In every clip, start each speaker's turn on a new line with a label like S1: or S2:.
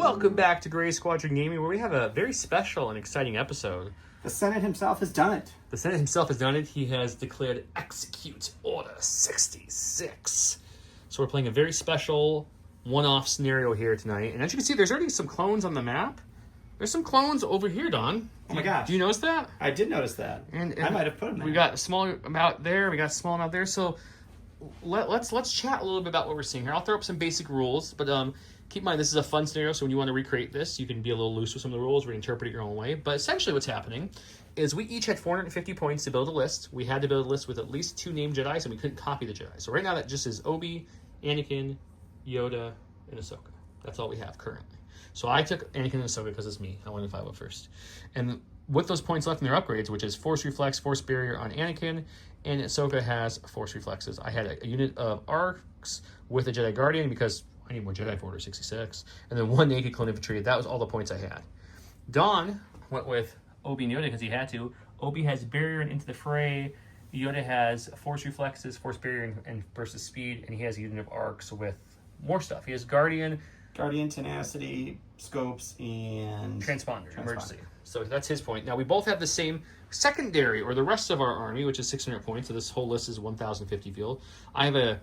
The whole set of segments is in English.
S1: Welcome back to Gray Squadron Gaming, where we have a very special and exciting episode.
S2: The Senate himself has done it.
S1: The Senate himself has done it. He has declared Execute Order 66. So we're playing a very special one-off scenario here tonight. And as you can see, there's already some clones on the map. There's some clones over here, Don.
S2: Oh my gosh.
S1: Do you notice that?
S2: I did notice that.
S1: And
S2: I might have put them there.
S1: We got a small amount there. We got a small amount there. So let's chat a little bit about what we're seeing here. I'll throw up some basic rules, but keep in mind this is a fun scenario. So when you want to recreate this, you can be a little loose with some of the rules, reinterpret it your own way. But essentially, what's happening is we each had 450 points to build a list. We had to build a list with at least 2 named Jedi, and we couldn't copy the Jedi. So right now that just is Obi, Anakin, Yoda, and Ahsoka. That's all we have currently. So I took Anakin and Ahsoka because it's me. I wanted to 5 first. And with those points left in their upgrades, which is Force Reflex, Force Barrier on Anakin, and Ahsoka has Force Reflexes. I had a unit of ARCs with a Jedi Guardian because I need more Jedi for Order 66. And then 1 naked clone infantry. That was all the points I had. Dawn went with Obi and Yoda because he had to. Obi has Barrier and Into the Fray. Yoda has Force Reflexes, Force Barrier, and Burst of Speed. And he has a unit of ARCs with more stuff. He has Guardian,
S2: Tenacity, Scopes, and
S1: Transponder. Emergency. So that's his point. Now, we both have the same secondary, or the rest of our army, which is 600 points. So this whole list is 1,050 field. I have a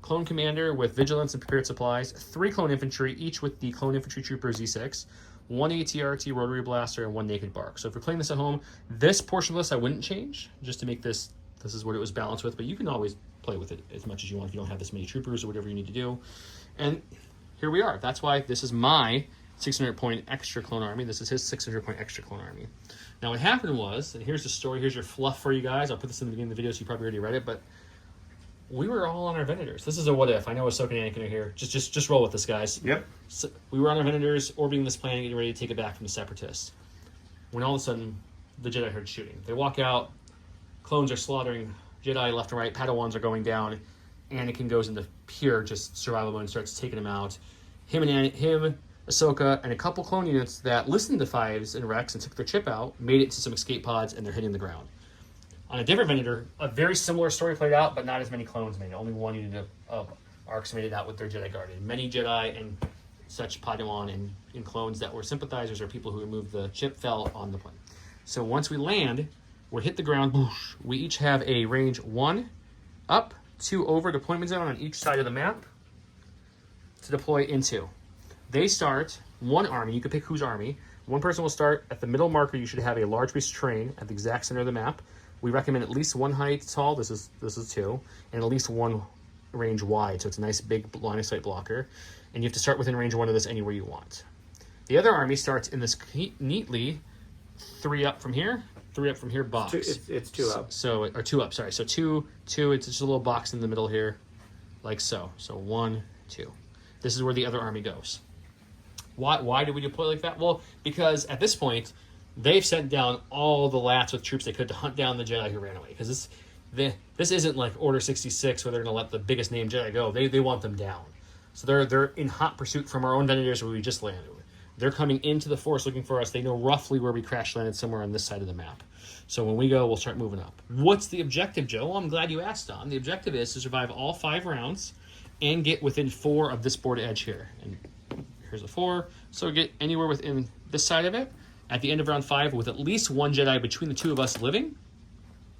S1: clone commander with vigilance and prepared supplies, 3 clone infantry, each with the clone infantry trooper Z6, 1 ATRT rotary blaster, and 1 naked BARC. So if you're playing this at home, this portion of the list I wouldn't change, just to make this is what it was balanced with, but you can always play with it as much as you want if you don't have this many troopers or whatever you need to do. And here we are. That's why this is my 600 point extra clone army. This is his 600 point extra clone army. Now what happened was, and here's the story, here's your fluff for you guys. I'll put this in the beginning of the video so you probably already read it, but we were all on our Venators. This is a what if. I know Ahsoka and Anakin are here. Just roll with this, guys.
S2: Yep.
S1: So we were on our Venators, orbiting this planet, getting ready to take it back from the Separatists. When all of a sudden, the Jedi heard shooting. They walk out, clones are slaughtering Jedi left and right, Padawans are going down. Anakin goes into pure just survival mode and starts taking them out. Him, Ahsoka, and a couple clone units that listened to Fives and Rex and took their chip out, made it to some escape pods, and they're hitting the ground. On a different Venator, a very similar story played out, but not as many clones made it. Only 1 unit of ARCs made it out with their Jedi Guardian. Many Jedi and such Padawan and clones that were sympathizers or people who removed the chip fell on the plane. So once we land, we hit the ground, whoosh, we each have a range 1 up, 2 over deployment zone on each side of the map to deploy into. They start 1 army. You can pick whose army. 1 person will start at the middle marker. You should have a large piece of terrain at the exact center of the map. We recommend at least 1 height tall. This is 2, and at least 1 range wide. So it's a nice big line of sight blocker. And you have to start within range 1 of this anywhere you want. The other army starts in this neatly 3 up from here box.
S2: It's 2 up.
S1: Or 2 up. Sorry. So 2. It's just a little box in the middle here, like so. So 1, 2. This is where the other army goes. Why do we deploy like that? Well, because at this point, they've sent down all the lats with troops they could to hunt down the Jedi who ran away. Because this isn't like Order 66 where they're going to let the biggest named Jedi go. They want them down. So they're in hot pursuit from our own Venators where we just landed. They're coming into the Force looking for us. They know roughly where we crash landed somewhere on this side of the map. So when we go, we'll start moving up. What's the objective, Joe? Well, I'm glad you asked, Don. The objective is to survive all 5 rounds and get within 4 of this board edge here. And here's a 4. So get anywhere within this side of it. At the end of round 5, with at least 1 Jedi between the 2 of us living,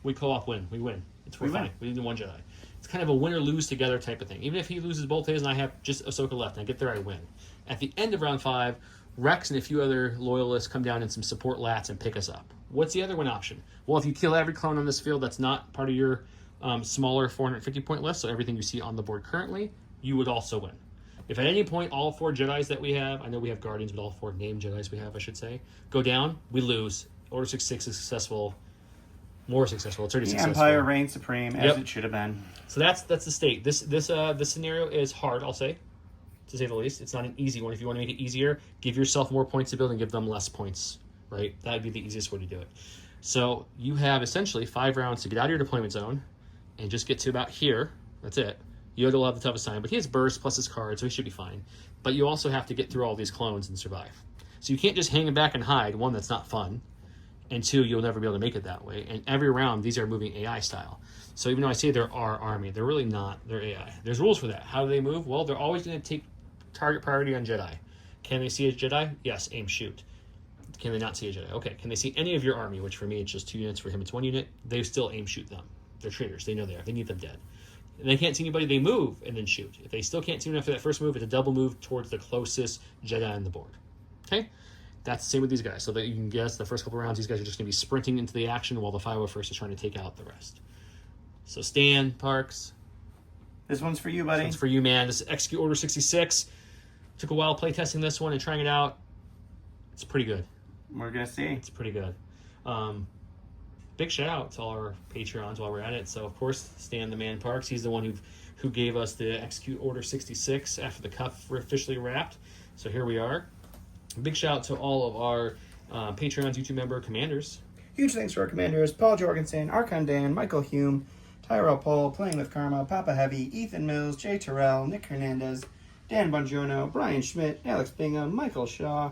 S1: we co-op win. We win. We're fine. We need 1 Jedi. It's kind of a win or lose together type of thing. Even if he loses both his and I have just Ahsoka left and I get there, I win. At the end of round 5, Rex and a few other loyalists come down in some support lats and pick us up. What's the other one option? Well, if you kill every clone on this field that's not part of your smaller 450 point list, so everything you see on the board currently, you would also win. If at any point all 4 Jedis that we have, I know we have Guardians, but all 4 named Jedis we have, I should say, go down, we lose. Order 66 is successful, more successful. It's already successful.
S2: The Empire reigns supreme, as it should have been.
S1: So that's the state. This scenario is hard, I'll say, to say the least. It's not an easy one. If you want to make it easier, give yourself more points to build and give them less points, right? That would be the easiest way to do it. So you have essentially 5 rounds to get out of your deployment zone and just get to about here. That's it. Yoda will have the toughest time, but he has burst plus his card, so he should be fine. But you also have to get through all these clones and survive. So you can't just hang back and hide. 1, that's not fun. And 2, you'll never be able to make it that way. And every round, these are moving AI style. So even though I say they're our army, they're really not. They're AI. There's rules for that. How do they move? Well, they're always going to take target priority on Jedi. Can they see a Jedi? Yes, aim, shoot. Can they not see a Jedi? Okay. Can they see any of your army, which for me it's just 2 units, for him it's 1 unit? They still aim, shoot them. They're traitors. They know they are. They need them dead. And they can't see anybody, they move and then shoot. If they still can't see them after that first move, it's a double move towards the closest Jedi on the board. Okay? That's the same with these guys. So that you can guess the first couple rounds, these guys are just going to be sprinting into the action while the 501st is trying to take out the rest. So Stan, Parks.
S2: This one's for you, buddy.
S1: This one's for you, man. This is Execute Order 66. Took a while play testing this one and trying it out. It's pretty good.
S2: We're going to see.
S1: It's pretty good. Big shout out to all our Patreons while we're at it. So, of course, Stan the Man Parks, he's the one who gave us the Execute Order 66 after the cuff were officially wrapped. So here we are. Big shout out to all of our Patreons, YouTube member commanders.
S2: Huge thanks to our commanders, Paul Jorgensen, Archon Dan, Michael Hume, Tyrell Paul, Playing with Karma, Papa Heavy, Ethan Mills, Jay Terrell, Nick Hernandez, Dan Bongiorno, Brian Schmidt, Alex Bingham, Michael Shaw,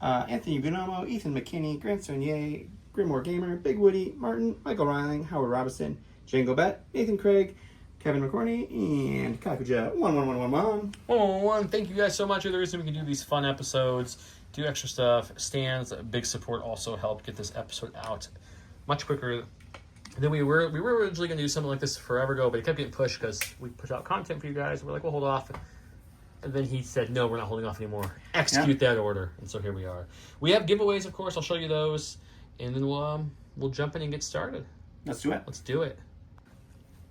S2: Anthony Bonomo, Ethan McKinney, Grant Sonier, Grimoire Gamer, Big Woody, Martin, Michael Riling, Howard Robinson, Django Bet, Nathan Craig, Kevin McCorney, and Kakuja 11111.
S1: 111. Thank you guys so much. You're the reason we can do these fun episodes, do extra stuff. Stan's big support also helped get this episode out much quicker than we were. We were originally going to do something like this forever ago, but it kept getting pushed because we put out content for you guys. We're like, we'll hold off. And then he said, no, we're not holding off anymore. Execute that order. And so here we are. We have giveaways, of course. I'll show you those. And then we'll jump in and get started.
S2: Let's do it.
S1: Let's do it.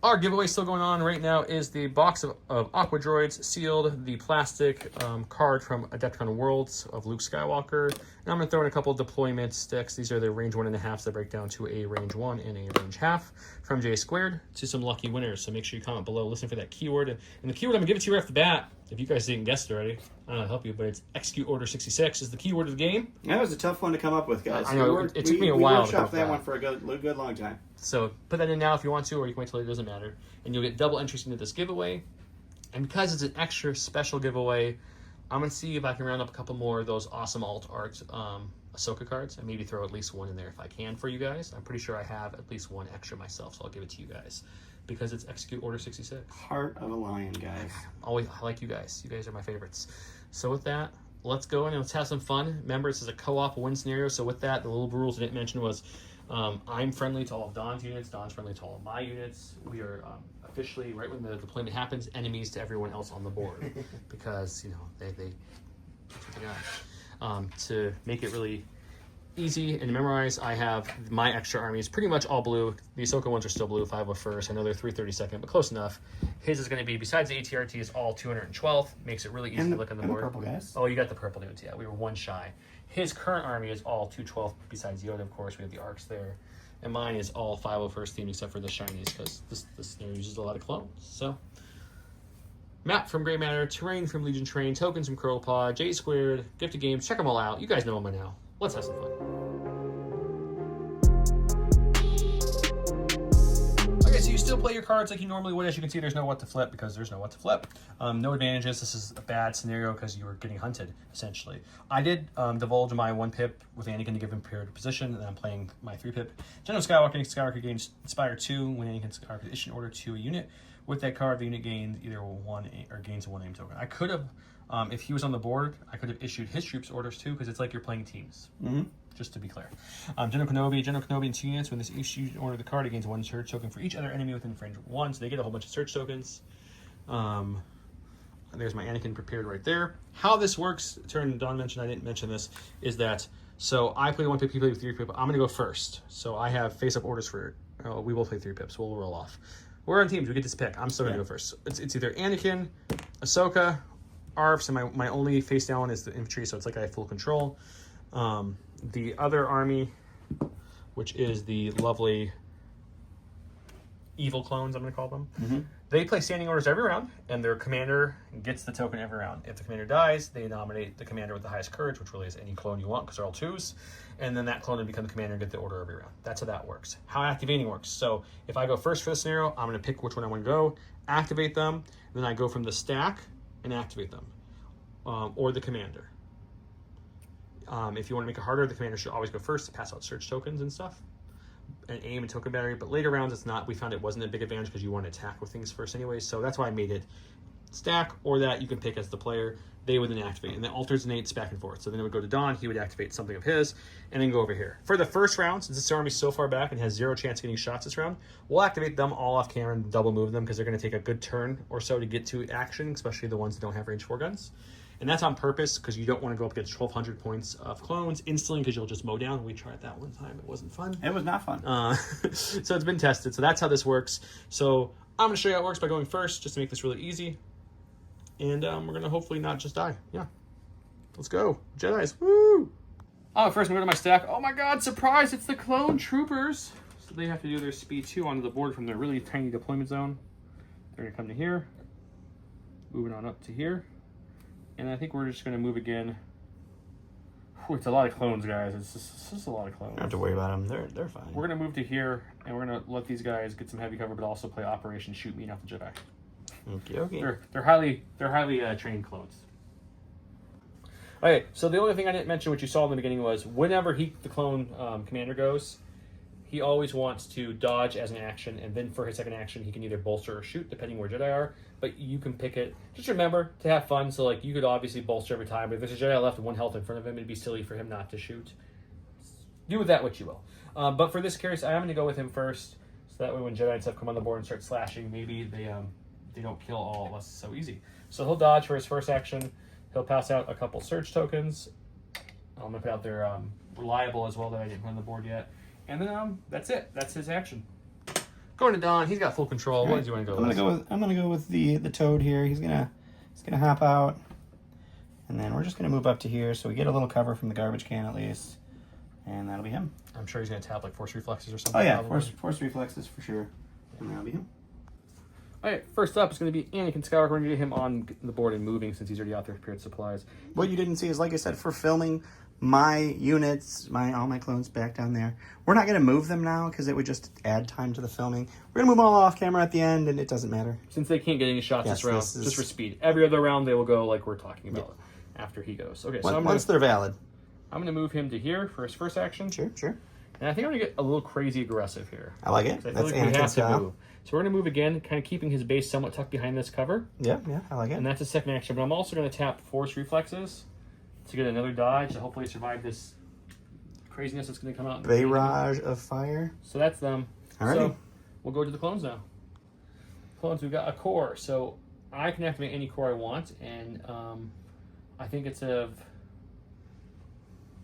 S1: Our giveaway still going on right now is the box of Aqua Droids sealed, the plastic card from Adepticon Worlds of Luke Skywalker. And I'm going to throw in a couple of deployment sticks. These are the range 1.5s that break down to a range 1 and a range half from J Squared to some lucky winners. So make sure you comment below, listen for that keyword. And the keyword I'm going to give it to you right off the bat. If you guys didn't guess it already, I don't know how to help you, but it's Execute Order 66 is the keyword of the game.
S2: That was a tough one to come up with, guys.
S1: I know, it took me a while to come up with
S2: that one for a good long time.
S1: So put that in now if you want to, or you can wait till it doesn't matter. And you'll get double entries into this giveaway. And because it's an extra special giveaway, I'm going to see if I can round up a couple more of those awesome alt art Ahsoka cards and maybe throw at least one in there if I can for you guys. I'm pretty sure I have at least one extra myself, so I'll give it to you guys. Because it's Execute Order 66.
S2: Heart of a lion, guys.
S1: Always, I like you guys. You guys are my favorites. So with that, let's go in and let's have some fun. Remember, this is a co-op win scenario. So with that, the little rules I didn't mention was I'm friendly to all of Don's units. Don's friendly to all of my units. We are officially, right when the deployment happens, enemies to everyone else on the board. Because, you know, they that's what they got. To make it really easy and memorize, I have my extra armies pretty much all blue. The Ahsoka ones are still blue, 501st. I know they're 332nd, but close enough. His is going to be, besides the ATRT, is all 212th. Makes it really easy to look on the board.
S2: The purple guys.
S1: Oh, you got the purple dudes, yeah. We were one shy. His current army is all 212th, besides Yoda, of course. We have the ARCs there. And mine is all 501st themed, except for the shinies, because this uses a lot of clones. So, map from Grey Matter, terrain from Legion Train, tokens from Curlpod, J Squared, Gifted Games. Check them all out. You guys know them by now. Let's have some fun. Okay, so you still play your cards like you normally would. As you can see, there's no what to flip because there's no what to flip. No advantages. This is a bad scenario because you were getting hunted, essentially. I did divulge my 1-pip with Anakin to give him period position, and then I'm playing my 3-pip. General Skywalker gains Inspire 2 when Anakin Skywalker issue order to a unit. With that card, the unit gains either one or gains a 1 aim token. I could have, if he was on the board, I could have issued his troops orders too, because it's like you're playing teams. Mm-hmm. Just to be clear. General Kenobi in 2 units. When this issued order the card, it gains 1 search token for each other enemy within range 1, so they get a whole bunch of search tokens. There's my Anakin prepared right there. How this works, Don mentioned, I didn't mention this, is that, so I play 1-pip, he plays 3-pip. I'm going to go first. So I have face-up orders for, we will play 3-pips. We'll roll off. We're on teams. We get this pick. I'm still going to go first. It's either Anakin, Ahsoka, ARFs, and my only face down is the infantry, so it's like I have full control. The other army, which is the lovely evil clones, I'm going to call them, they play standing orders every round, and their commander gets the token every round. If the commander dies, they nominate the commander with the highest courage, which really is any clone you want because they're all 2s, and then that clone will become the commander and get the order every round. That's how that works. How activating works. So if I go first for the scenario, I'm going to pick which one I want to go, activate them, and then I go from the stack and activate them, or the commander. If you want to make it harder, the commander should always go first to pass out search tokens and stuff, and aim and token battery. But later rounds, it's not. We found it wasn't a big advantage because you want to attack with things first anyways. So that's why I made it stack, or that you can pick as the player. They would then activate, and then alternates back and forth. So then it would go to Don, he would activate something of his, and then go over here. For the first round, since this army's so far back and has 0 chance of getting shots this round, we'll activate them all off camera and double move them because they're going to take a good turn or so to get to action, especially the ones that don't have range 4 guns. And that's on purpose because you don't want to go up against 1,200 points of clones instantly because you'll just mow down. We tried that one time. It wasn't fun.
S2: It was not fun.
S1: So it's been tested. So that's how this works. So I'm going to show you how it works by going first just to make this really easy. And we're going to hopefully not just die. Yeah. Let's go. Jedis. Woo! Oh, first I'm going to my stack. Oh my god, surprise! It's the clone troopers. So they have to do their speed 2 onto the board from their really tiny deployment zone. They're going to come to here. Moving on up to here. And I think we're just going to move again. Whew, it's a lot of clones, guys. It's just a lot of clones.
S2: Don't have to worry about them. They're fine.
S1: We're going to move to here, and we're going to let these guys get some heavy cover, but also play Operation Shoot Me, not the Jedi.
S2: Okay.
S1: They're highly trained clones. Okay, so the only thing I didn't mention, what you saw in the beginning, was whenever the clone commander goes, he always wants to dodge as an action, and then for his second action, he can either bolster or shoot, depending where Jedi are. But you can pick it. Just remember to have fun. So, like, you could obviously bolster every time, but if there's a Jedi left with 1 health in front of him, it'd be silly for him not to shoot. Do with that what you will. But for this case, I am going to go with him first, so that way when Jedi and stuff come on the board and start slashing, maybe they don't kill all of us so easy. So he'll dodge for his first action. He'll pass out a couple surge tokens. I'm going to put out their reliable as well that I didn't put on the board yet. And then that's it. That's his action. Going to Don. He's got full control. Right. What do you want to go with?
S2: I'm gonna go with the toad here. He's gonna hop out, and then we're just gonna move up to here so we get a little cover from the garbage can at least, and that'll be him.
S1: I'm sure he's gonna tap like force reflexes or something.
S2: Oh yeah, force reflexes for sure, and that'll be him.
S1: All right, first up is going to be Anakin Skywalker. We're going to get him on the board and moving since he's already out there prepared supplies.
S2: What you didn't see is, like I said, for filming my units, all my clones back down there, we're not going to move them now because it would just add time to the filming. We're going to move them all off camera at the end, and it doesn't matter.
S1: Since they can't get any shots this round, just for speed. Every other round, they will go like we're talking about after he goes. Okay, so
S2: once they're valid.
S1: I'm going to move him to here for his first action.
S2: Sure.
S1: And I think I'm going to get a little crazy aggressive here.
S2: I like it.
S1: That's like Anakin style. So we're going to move again, kind of keeping his base somewhat tucked behind this cover.
S2: Yeah, I like it.
S1: And that's a second action. But I'm also going to tap Force Reflexes to get another dodge to hopefully survive this craziness that's going to come out.
S2: Barrage of fire.
S1: So that's them.
S2: All right. So
S1: we'll go to the clones now. Clones, we've got a core. So I can activate any core I want. And I think instead of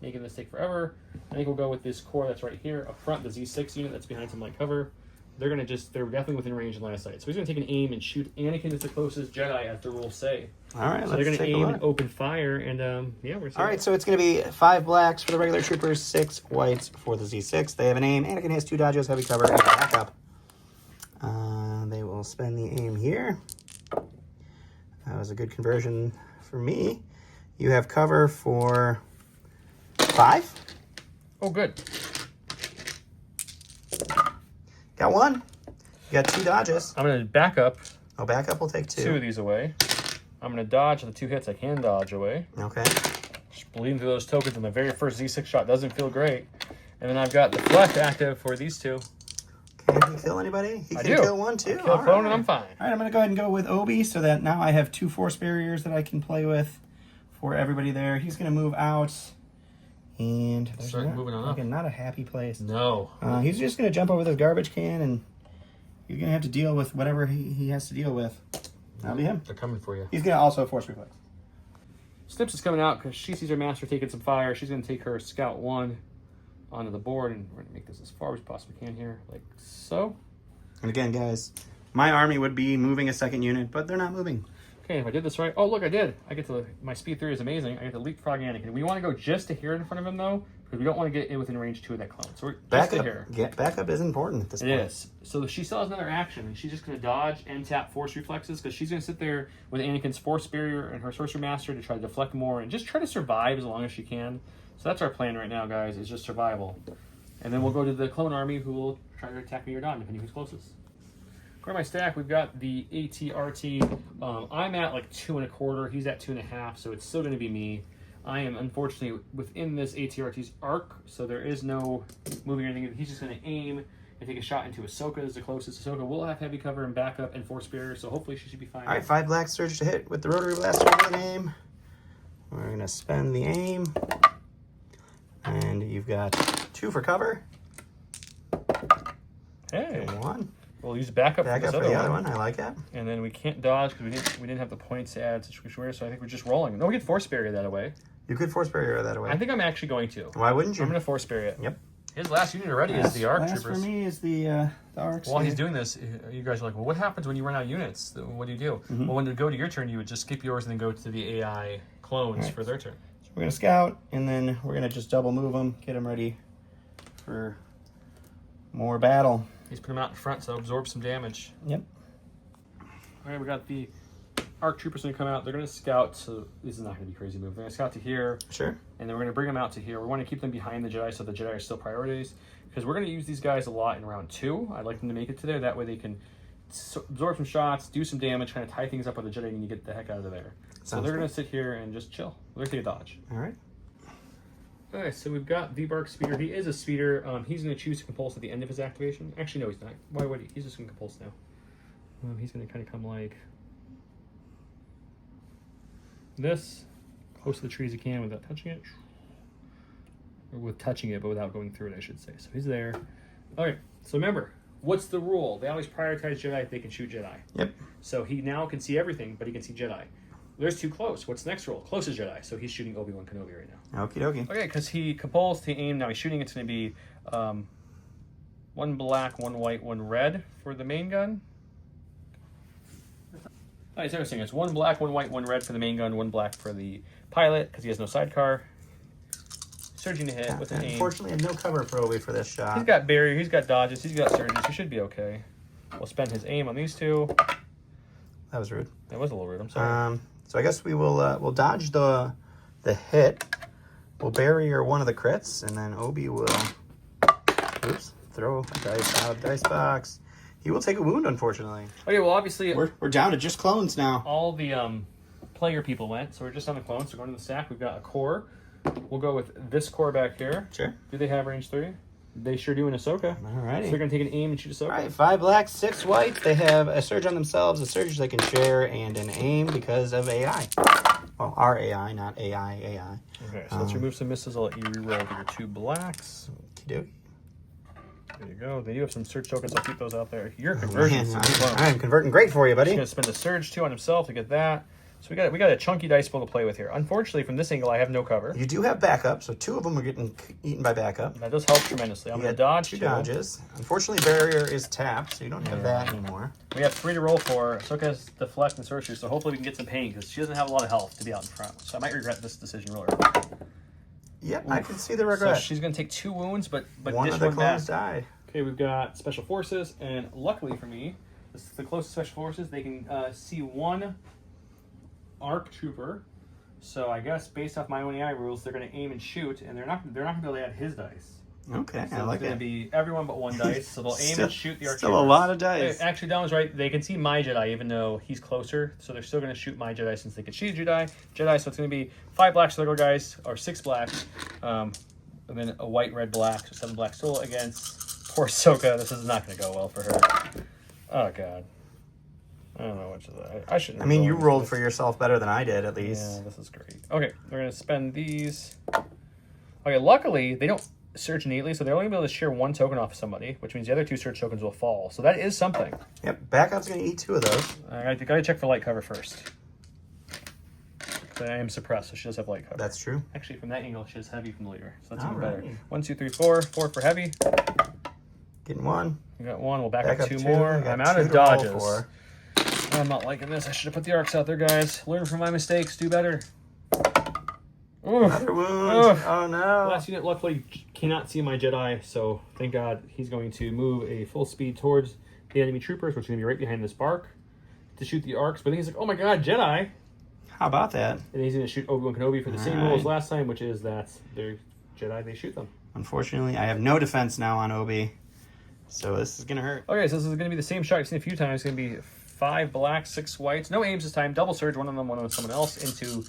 S1: making this take forever, I think we'll go with this core that's right here up front, the Z6 unit that's behind some light cover. They're definitely within range and line of sight. So he's going to take an aim and shoot. Anakin is the closest Jedi, as the rules say.
S2: All right,
S1: so they're going to aim and open fire, and we're
S2: all right, so it's going to be 5 blacks for the regular troopers, 6 whites for the Z6. They have an aim. Anakin has 2 dodges, heavy cover, and a backup. They will spend the aim here. That was a good conversion for me. You have cover for 5.
S1: Oh, good.
S2: Got 1. You got 2 dodges.
S1: I'm going to back up.
S2: Oh, backup will take 2.
S1: 2 of these away. I'm going to dodge the 2 hits I can dodge away.
S2: Okay.
S1: Just bleeding through those tokens in the very first Z6 shot doesn't feel great. And then I've got the flex active for these 2.
S2: Can he kill anybody? He can kill 1 too.
S1: Kill a clone and I'm fine.
S2: All right, I'm going to go ahead and go with Obi so that now I have 2 force barriers that I can play with for everybody there. He's going to move out. And
S1: start moving on up.
S2: Not a happy place.
S1: No.
S2: He's just going to jump over this garbage can, and you're going to have to deal with whatever he has to deal with. That'll be him.
S1: They're coming for you.
S2: He's going to also force reflex.
S1: Snips is coming out because she sees her master taking some fire. She's going to take her Scout 1 onto the board, and we're going to make this as far as we possibly can here, like so.
S2: And again, guys, my army would be moving a second unit, but they're not moving.
S1: Okay, if I did this right. Oh, look, I did. My speed 3 is amazing. I get to leapfrog Anakin. We want to go just to here in front of him, though, because we don't want to get in within range 2 of that clone. So we're just to here.
S2: Backup is important at this point.
S1: It is. So she still has another action, and she's just going to dodge and tap Force Reflexes, because she's going to sit there with Anakin's Force Barrier and her Sorcerer Master to try to deflect more and just try to survive as long as she can. So that's our plan right now, guys, is just survival. And then we'll go to the clone army, who will try to attack me or Don, depending who's closest. For my stack, we've got the ATRT. I'm at like 2 1/4. He's at 2 1/2, so it's still going to be me. I am unfortunately within this ATRT's arc, so there is no moving or anything. He's just going to aim and take a shot into Ahsoka as the closest. Ahsoka will have heavy cover and backup and force barrier, so hopefully she should be fine.
S2: All right, 5 black surge to hit with the rotary blaster over the aim. We're gonna spend the aim, and you've got 2 for cover.
S1: Hey,
S2: And 1.
S1: We'll use backup for this
S2: for the other one. I like it.
S1: And then we can't dodge because we didn't have the points to add situation where, so I think we're just rolling. No, we could force barrier that away.
S2: You could force barrier that away.
S1: I think I'm actually going to.
S2: Why wouldn't you?
S1: I'm going to force barrier it.
S2: Yep.
S1: His last unit already is the ARC
S2: last
S1: troopers.
S2: for me is the ARCs.
S1: While he's doing this, you guys are like, well, what happens when you run out of units? What do you do? Well, when you go to your turn, you would just skip yours and then go to the AI clones for their turn.
S2: So we're going to scout, and then we're going to just double move them, get them ready for more battle.
S1: He's put them out in front, so absorb some damage.
S2: Yep.
S1: All right, we got the ARC troopers going to come out. They're going to scout, so this is not going to be a crazy move. They're going to scout to here.
S2: Sure.
S1: And then we're going to bring them out to here. We want to keep them behind the Jedi so the Jedi are still priorities, because we're going to use these guys a lot in round 2. I'd like them to make it to there. That way they can absorb some shots, do some damage, kind of tie things up with the Jedi, and you get the heck out of there. So they're going to sit here and just chill. They're going to dodge.
S2: All right.
S1: Okay, so we've got the BARC speeder. He is a speeder. He's going to choose to compulse at the end of his activation. Actually, no, he's not. Why would he? He's just going to compulse now. He's going to kind of come like this, close to the tree as he can without touching it. Or with touching it, but without going through it, I should say. So he's there. Okay, so remember, what's the rule? They always prioritize Jedi if they can shoot Jedi.
S2: Yep.
S1: So he now can see everything, but he can see Jedi. There's too close. What's the next rule? Closest Jedi. So he's shooting Obi-Wan Kenobi right now.
S2: Okie dokie.
S1: Okay, because he compulsed, he aimed. Now he's shooting. It's going to be 1 black, 1 white, 1 red for the main gun. All right, so interesting. It's 1 black, 1 white, 1 red for the main gun, 1 black for the pilot because he has no sidecar. Surging to hit with an aim.
S2: Unfortunately, I have no cover for Obi for this shot.
S1: He's got barrier. He's got dodges. He's got surges. He should be okay. We'll spend his aim on these 2.
S2: That was rude.
S1: That was a little rude. I'm sorry.
S2: So I guess we will we'll dodge the hit. We'll barrier one of the crits, and then Obi will throw a dice out of the dice box. He will take a wound, unfortunately.
S1: Okay, well, obviously
S2: We're down to just clones now.
S1: all the player people went, so we're just on the clones. So going to the stack, we've got a core. We'll go with this core back here.
S2: Sure.
S1: Do they have range 3? They sure do in Ahsoka.
S2: Alrighty.
S1: So they're going to take an aim and shoot Ahsoka.
S2: All right, 5 black, 6 white. They have a surge on themselves, a surge they can share, and an aim because of AI. Well, our AI, not AI.
S1: Okay, so let's remove some misses. I'll let you reroll your 2 blacks.
S2: Okey-dokey.
S1: There you go. They do have some surge tokens. I'll keep those out there. Your conversions.
S2: I'm converting great for you, buddy.
S1: He's going to spend a surge 2 on himself to get that. So we got a chunky dice pool to play with here. Unfortunately, from this angle, I have no cover.
S2: You do have backup, so 2 of them are getting eaten by backup.
S1: That does help tremendously. I'm going to dodge
S2: 2
S1: 2.
S2: dodges. Unfortunately, barrier is tapped, so you don't have that anymore.
S1: We have 3 to roll for. Ahsoka has deflect and sorcery, so hopefully we can get some pain because she doesn't have a lot of health to be out in front. So I might regret this decision real early.
S2: Yep, I can see the regret.
S1: So she's going to take 2 wounds, but
S2: one
S1: dish
S2: of the
S1: one back.
S2: clones died.
S1: Okay, we've got special forces, and luckily for me, this is the closest special forces. They can see 1 ARC trooper. So I guess based off my own AI rules, they're going to aim and shoot, and they're not going to be able to add his dice.
S2: Okay,
S1: So
S2: I like
S1: it's going
S2: it.
S1: to be everyone but 1 dice. So they'll aim and shoot the ARC
S2: Still
S1: troopers.
S2: a lot of dice.
S1: Actually, Dom was right. They can see my Jedi even though he's closer. So they're still going to shoot my Jedi since they can shoot Jedi. So it's going to be 5 black circle guys, or 6 black, and then a white, red, black. So 7 black still against poor Ahsoka. This is not going to go well for her. Oh, God. I don't know what to I shouldn't.
S2: I mean, you rolled for yourself better than I did, at least.
S1: Yeah, this is great. Okay, we're going to spend these. Okay, luckily, they don't search innately, so they're only able to share 1 token off of somebody, which means the other 2 search tokens will fall. So that is something.
S2: Yep, backup's going to eat 2 of those.
S1: I got to check for light cover first. But I am suppressed, so she does have light cover.
S2: That's true.
S1: Actually, from that angle, she has heavy from the leader, so that's even
S2: Alright.
S1: better. 1, 2, 3, 4. 4 for heavy.
S2: Getting 1.
S1: We got 1. We'll back up 2
S2: 2.
S1: more.
S2: I got
S1: I'm out
S2: 2
S1: of
S2: to roll
S1: dodges.
S2: for.
S1: I'm not liking this. I should have put the arcs out there, guys. Learn from my mistakes. Do better. Ooh.
S2: Another wound. Oh, no.
S1: Last unit, luckily, cannot see my Jedi, so thank God he's going to move a full speed towards the enemy troopers, which are going to be right behind this BARC, to shoot the arcs. But then he's like, oh my God, Jedi!
S2: How about that?
S1: And then he's going to shoot Obi-Wan Kenobi for the same rule as last time, which is that they're Jedi, they shoot them.
S2: Unfortunately, I have no defense now on Obi, so this is going to hurt.
S1: Okay, so this is going to be the same shot you've seen a few times. It's going to be 5 blacks, 6 whites. No aims this time. Double surge, one of them, one of someone else into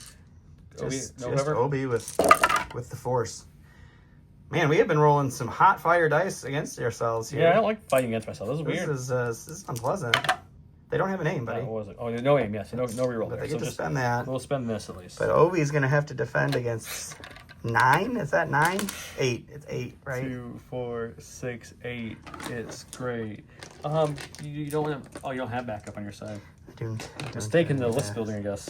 S1: Obi.
S2: Just
S1: No cover.
S2: Obi with the Force. Man, we have been rolling some hot fire dice against ourselves here.
S1: Yeah, I don't like fighting against myself. This is weird.
S2: This is unpleasant. They don't have a name, buddy.
S1: What was it? Oh, no aim, yes. No reroll
S2: But
S1: there.
S2: they get
S1: So
S2: to spend that.
S1: We'll spend this at least.
S2: But Obi's going to have to defend against 9. Is that 9? 8. It's 8, right?
S1: 2, 4, 6, 8. It's great. You don't want to. Oh, you don't have backup on your side.
S2: I do.
S1: Mistake in the list building, I guess.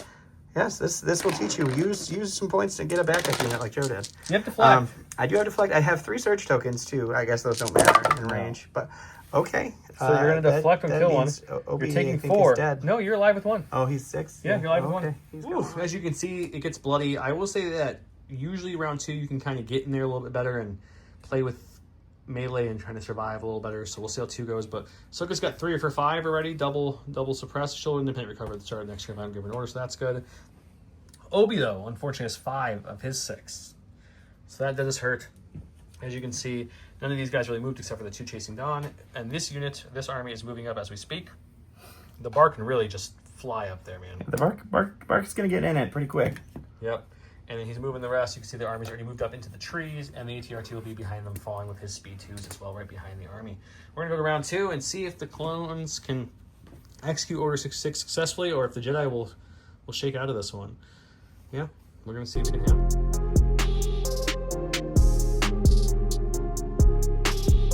S2: Yes, this will teach you. Use some points to get a backup unit like Joe did.
S1: You have to flag.
S2: I do have to flag. I have 3 surge tokens too. I guess those don't matter in range, but okay.
S1: So you're going to deflect and kill one.
S2: Obi,
S1: You're taking
S2: I think
S1: 4.
S2: he's dead.
S1: No, you're alive with 1.
S2: Oh, he's 6.
S1: Yeah, you're alive with 1.
S2: He's
S1: Oof. As you can see, it gets bloody. I will say that usually round 2, you can kind of get in there a little bit better and play with melee and trying to survive a little better. So we'll see how 2 goes. But Soka's got 3 for 5 already. Double suppressed. She'll independent recover at the start of next turn if I don't give her an order, so that's good. Obi, though, unfortunately, has 5 of his 6. So that does hurt. As you can see, none of these guys really moved except for the 2 chasing Dawn. And this unit, this army, is moving up as we speak. The BARC can really just fly up there, man.
S2: The Bark's going to get in it pretty quick.
S1: Yep. And then he's moving the rest. You can see the army's already moved up into the trees, and the ATRT will be behind them, following with his speed 2s as well, right behind the army. We're going to go to round 2 and see if the clones can execute Order 66 successfully, or if the Jedi will shake out of this one. Yeah, we're going to see if it can happen.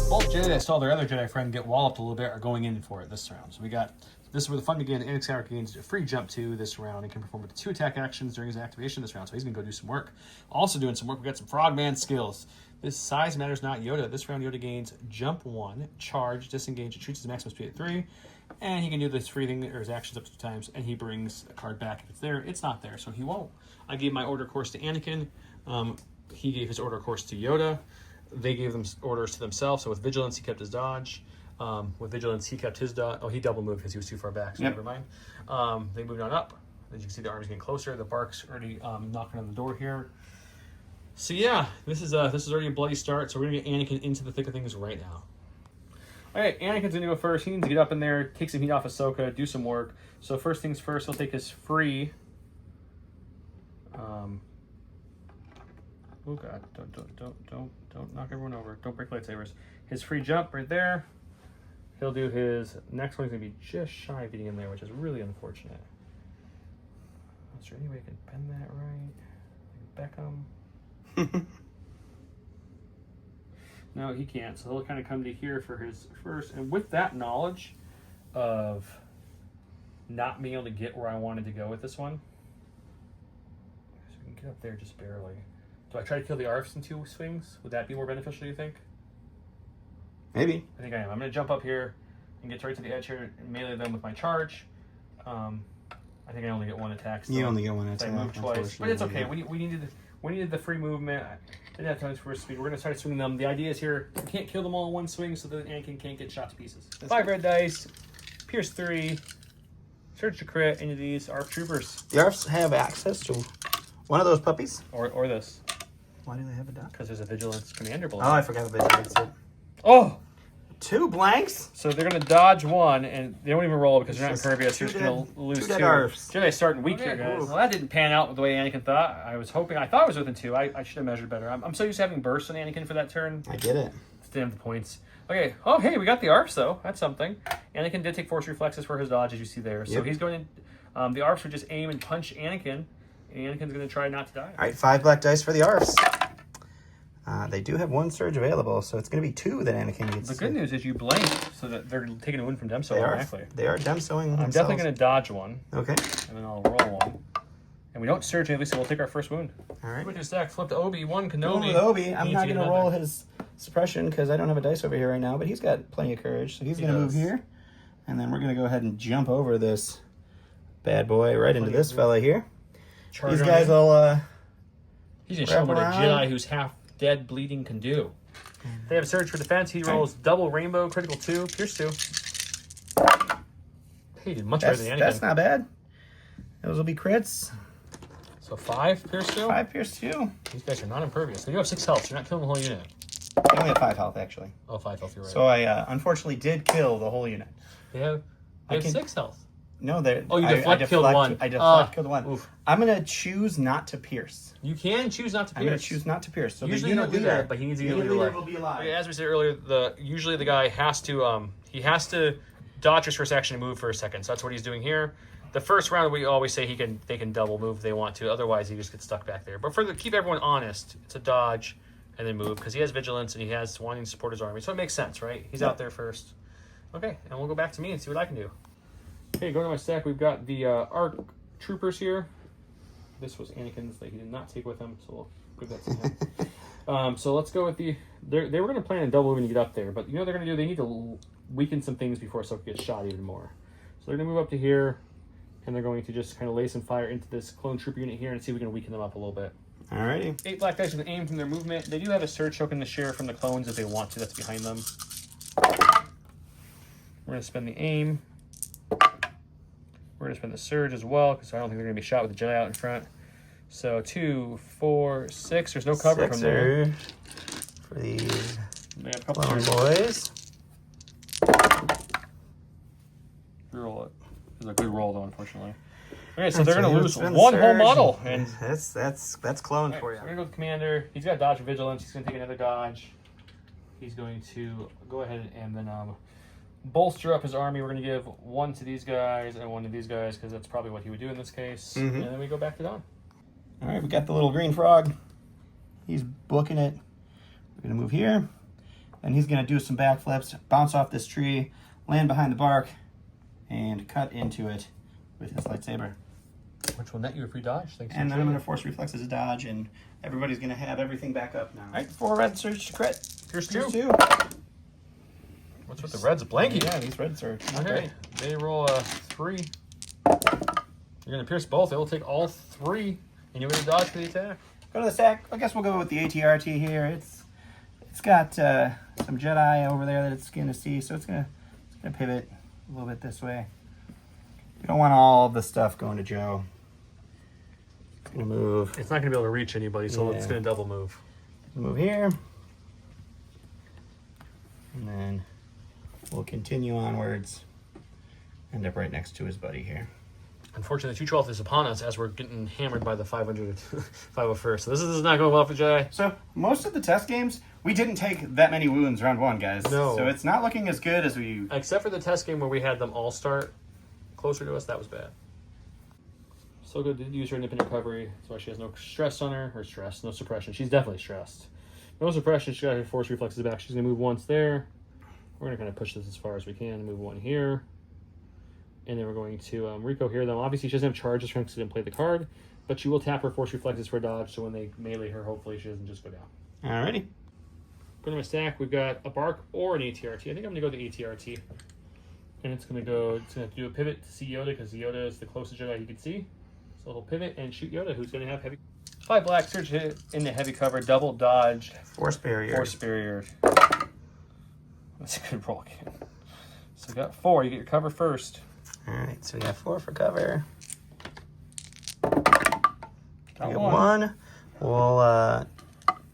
S1: Both Jedi that saw their other Jedi friend get walloped a little bit are going in for it this round. So this is where the fun began. ATRT gains a free jump 2 this round and can perform up to 2 attack actions during his activation this round. So he's going to go do some work. Also doing some work, we got some Frogman skills. This size matters not Yoda. This round Yoda gains jump 1, charge, disengage, and treats his maximum speed at 3. And he can do this free thing or his actions up to 2 times, and he brings a card back if it's there. It's not there, so he won't. I gave my order course to Anakin. He gave his order course to Yoda. They gave them orders to themselves. So with vigilance, he kept his dodge. With vigilance, he kept his dodge. Oh, he double moved because he was too far back, so never mind. They moved on up. As you can see, the army's getting closer. The BARC's already knocking on the door here. So yeah, this is already a bloody start. So we're gonna get Anakin into the thick of things right now. All right, Anakin's gonna go first. He needs to get up in there, take some heat off Ahsoka, do some work. So first things first, he'll take his free. Oh god, don't knock everyone over. Don't break lightsabers. His free jump right there. He'll do his next one. He's gonna be just shy of getting in there, which is really unfortunate. Is there any way I can bend that right? Like Beckham. No, he can't. So he'll kind of come to here for his first. And with that knowledge of not being able to get where I wanted to go with this one, so we can get up there just barely. Do I try to kill the ARFs in 2 swings? Would that be more beneficial, do you think?
S2: Maybe.
S1: I think I am. I'm going to jump up here and get right to the edge here and melee them with my charge. I think I only get 1 attack.
S2: You only get 1
S1: I
S2: attack.
S1: moved twice, but it's okay. We needed the free movement. I didn't have time for speed. We're going to start swinging them. The idea is here, we can't kill them all in 1 swing so that Anakin can't get shot to pieces.
S2: That's
S1: 5 red dice, pierce 3, search to crit into these ARP troopers.
S2: The ARFs have access to one of those puppies.
S1: Or this.
S2: Why do they have a duck?
S1: Because there's a vigilance commander below.
S2: Oh, I forgot the vigilance.
S1: Oh!
S2: 2 blanks?
S1: So they're going to dodge 1, and they don't even roll because they're not impervious. You're just going to lose 2.
S2: Dead ARFs.
S1: Jedi's starting weak here, guys. Well, that didn't pan out the way Anakin thought. I thought it was within 2. I should have measured better. I'm so used to having bursts on Anakin for that turn.
S2: I get it.
S1: Didn't have the points. Okay. Oh, hey, we got the ARFs, though. That's something. Anakin did take force reflexes for his dodge, as you see there. So he's going to... the ARFs would just aim and punch Anakin, and Anakin's going to try not to die.
S2: All right, 5 black dice for the ARFs. They do have 1 surge available, so it's going to be 2 that Anakin gets.
S1: The good news is you blink, so that they're taking a win from Demso automatically.
S2: They are Demsoing themselves.
S1: I'm definitely going to dodge 1.
S2: Okay.
S1: And then I'll roll 1. And we don't surge at least, so we'll take our first wound.
S2: All right.
S1: Switch to stack, flip to Obi, 1 Kenobi.
S2: Going with Obi. I'm not going to roll his suppression because I don't have a dice over here right now, but he's got plenty of courage. So he's going to move here, and then we're going to go ahead and jump over this bad boy right into this fella here. These guys will...
S1: he's going to show what a Jedi who's half dead bleeding can do. They have surge for defense. He rolls double rainbow, critical 2, pierce 2. He did much better than Anakin.
S2: That's not bad. Those will be crits.
S1: So 5 pierce 2?
S2: 5 pierce 2.
S1: These guys are not impervious. So you have 6 health. You're not killing the whole unit.
S2: I only have 5 health, actually.
S1: Oh, 5 health, you're right.
S2: So I unfortunately did kill the whole unit.
S1: They have 6 health.
S2: No, there.
S1: Oh, you deflect, killed one.
S2: I deflect, killed one.
S1: Oof.
S2: I'm gonna choose not to pierce.
S1: You can choose not to pierce.
S2: I'm gonna choose not to pierce. So
S1: Usually
S2: the
S1: you don't do that, but he needs to get
S2: unit
S1: leader
S2: leader will be alive.
S1: Okay, as we said earlier, usually the guy has to dodge his first action and move for a second. So that's what he's doing here. The first round, we always say they can double move if they want to. Otherwise, he just gets stuck back there. But keep everyone honest, it's a dodge and then move because he has vigilance and he has wanting to support his army. So it makes sense, right? He's out there first. Okay, and we'll go back to me and see what I can do. Okay, going to my stack, we've got the ARC troopers here. This was Anakin's that he did not take with him, so we'll give that to him. So let's go with they were going to plan on double moving to get up there, but you know what they're going to do? They need to weaken some things before Ahsoka gets shot even more. So they're going to move up to here, and they're going to just kind of lay some fire into this clone trooper unit here and see if we can weaken them up a little bit.
S2: Alrighty.
S1: 8 black dice with aim from their movement. They do have a surge token to share from the clones if they want to. That's behind them. We're going to spend the aim. We're going to spend the surge as well because I don't think they're going to be shot with the Jedi out in front. So 2, 4, 6. There's no cover from there.
S2: For these
S1: they have a couple
S2: clone boys.
S1: Reroll it. It was a good roll though, unfortunately. Okay, so they're going to lose one
S2: surge.
S1: whole model. And
S2: That's clone for you.
S1: We're going to go with the commander. He's got dodge and vigilance. He's going to take another dodge. He's going to go ahead and then bolster up his army. We're going to give 1 to these guys and 1 to these guys because that's probably what he would do in this case. And then we go back to Don.
S2: All right, we got the little green frog. He's booking it. We're going to move here. And he's going to do some backflips, bounce off this tree, land behind the bark, and cut into it with his lightsaber.
S1: Which will net you a free dodge. Thanks.
S2: And then I'm going to force reflexes a dodge, and everybody's going to have everything back up now. All right, 4 red surge to crit.
S1: Here's 2. What's with the reds? Blanky.
S2: Yeah, these reds are
S1: okay.
S2: great.
S1: They roll a 3. You're going to pierce both. They will take all 3, and you're going to dodge for the attack.
S2: Go to the stack. I guess we'll go with the ATRT here. It's got some Jedi over there that it's going to see, so it's going to pivot a little bit this way. We don't want all the stuff going to Joe. It's going to move.
S1: It's not going to be able to reach anybody, so it's going to double move.
S2: Move here. And then we'll continue onwards. End up right next to his buddy here.
S1: Unfortunately, 212 is upon us as we're getting hammered by the 501st. So this is not going well for Jedi.
S2: So most of the test games, we didn't take that many wounds round 1, guys.
S1: No.
S2: So it's not looking as good as we...
S1: Except for the test game where we had them all start closer to us, that was bad. So good to use her independent recovery. That's why she has no stress on her. Or stress, no suppression. She's definitely stressed. No suppression. She's got her force reflexes back. She's going to move once there. We're going to kind of push this as far as we can. Move 1 here. And then we're going to Rico here. Though obviously she doesn't have charges because she didn't play the card. But she will tap her force reflexes for a dodge. So when they melee her, hopefully she doesn't just go down.
S2: Alrighty.
S1: Put in my stack, we've got a BARC or an ATRT. I think I'm going to go with the ATRT. And it's going to do a pivot to see Yoda because Yoda is the closest Jedi he can see. So it'll pivot and shoot Yoda, who's going to have heavy. 5 black, surge hit in the heavy cover, double dodge.
S2: Force barrier.
S1: Force barrier. That's a good roll again. So we got 4. You get your cover first.
S2: Alright, so we got 4 for cover.
S1: Got
S2: 1. We'll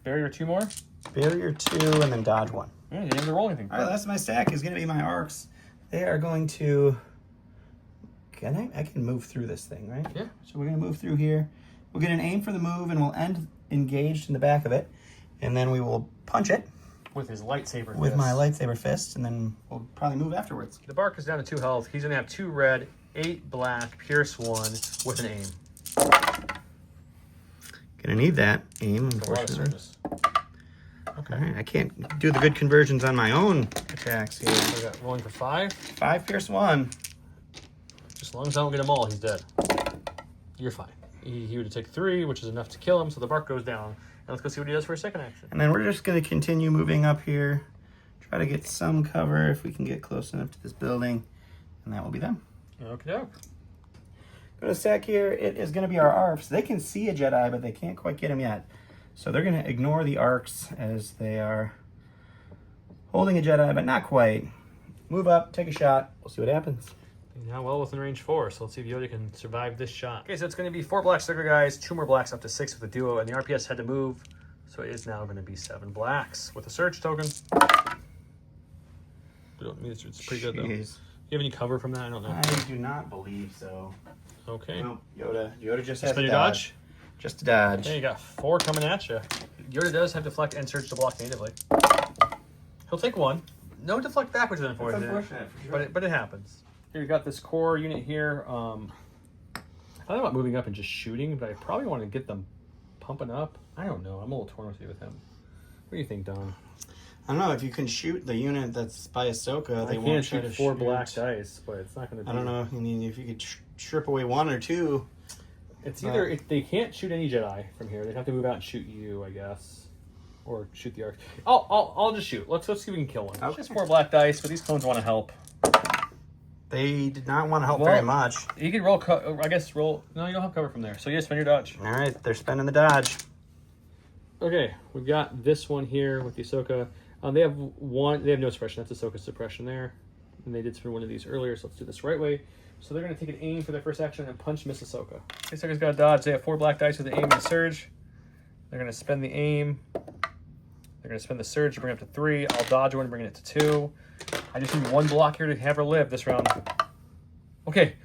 S1: barrier 2 more.
S2: Barrier 2 and then dodge 1.
S1: Yeah, you didn't have to roll anything.
S2: Alright, that's my stack is going to be my arcs. They are going to... I can move through this thing, right?
S1: Yeah.
S2: So we're going to move through here. We'll get an aim for the move, and we'll end engaged in the back of it. And then we will punch it.
S1: With his lightsaber
S2: With
S1: fist.
S2: my lightsaber fist, and then we'll probably move afterwards.
S1: The BARC is down to 2 health. He's going to have 2 red, 8 black, pierce 1 with an aim.
S2: Gonna need that aim, unfortunately. Okay. Right, I can't do the good conversions on my own attacks here.
S1: So we got rolling for 5.
S2: 5 pierce 1.
S1: Just as long as I don't get them all, he's dead. You're fine. He would take 3, which is enough to kill him, so the BARC goes down. And let's go see what he does for a second action.
S2: And then we're just going to continue moving up here. Try to get some cover if we can get close enough to this building. And that will be them.
S1: Okay, doke.
S2: Go to stack here. It is going to be our ARPs. They can see a Jedi, but they can't quite get him yet. So they're going to ignore the arcs as they are holding a Jedi, but not quite. Move up, take a shot. We'll see what happens.
S1: Now well within range 4, so let's see if Yoda can survive this shot. Okay, so it's going to be 4 black sticker guys, 2 more blacks up to 6 with the duo, and the RPS had to move, so it is now going to be 7 blacks with a surge token. It's pretty good though. You have any cover from that? I don't know.
S2: I do not believe so.
S1: Okay.
S2: Well, Yoda just has
S1: Spend
S2: to
S1: your
S2: dodge.
S1: dodge.
S2: Just to dodge.
S1: Okay, you got 4 coming at you. Yoda does have deflect and surge to block natively. He'll take 1. No deflect backwards, unfortunately.
S2: That's unfortunate, for sure.
S1: But it happens. Here you got this core unit here. I thought about moving up and just shooting, but I probably want to get them pumping up. I don't know. I'm a little torn with him. What do you think, Don?
S2: I don't know if you can shoot the unit that's by Ahsoka. They
S1: I
S2: won't
S1: can't
S2: try
S1: shoot
S2: to
S1: 4 black dice, but it's not going to be.
S2: I don't know. I mean, if you could strip away 1 or 2.
S1: It's either if they can't shoot any Jedi from here, they'd have to move out and shoot you, I guess, or shoot the arc. I'll just shoot. Let's see if we can kill one.
S2: Okay.
S1: Just 4 black dice, but these clones want to help.
S2: They did not want to help very much.
S1: You could roll. I guess roll. No, you don't have cover from there. So yeah, spend your dodge.
S2: All right, they're spending the dodge.
S1: Okay, we've got this one here with the Ahsoka. They have one. They have no suppression. That's Ahsoka's suppression there, and they did spend one of these earlier. So let's do this the right way. So they're going to take an aim for their first action and punch Miss Ahsoka. Ahsoka's got a dodge. They have 4 black dice with the aim and the surge. They're going to spend the aim. They're going to spend the surge to bring it up to 3. I'll dodge one, bring it to 2. I just need 1 block here to have her live this round. Okay.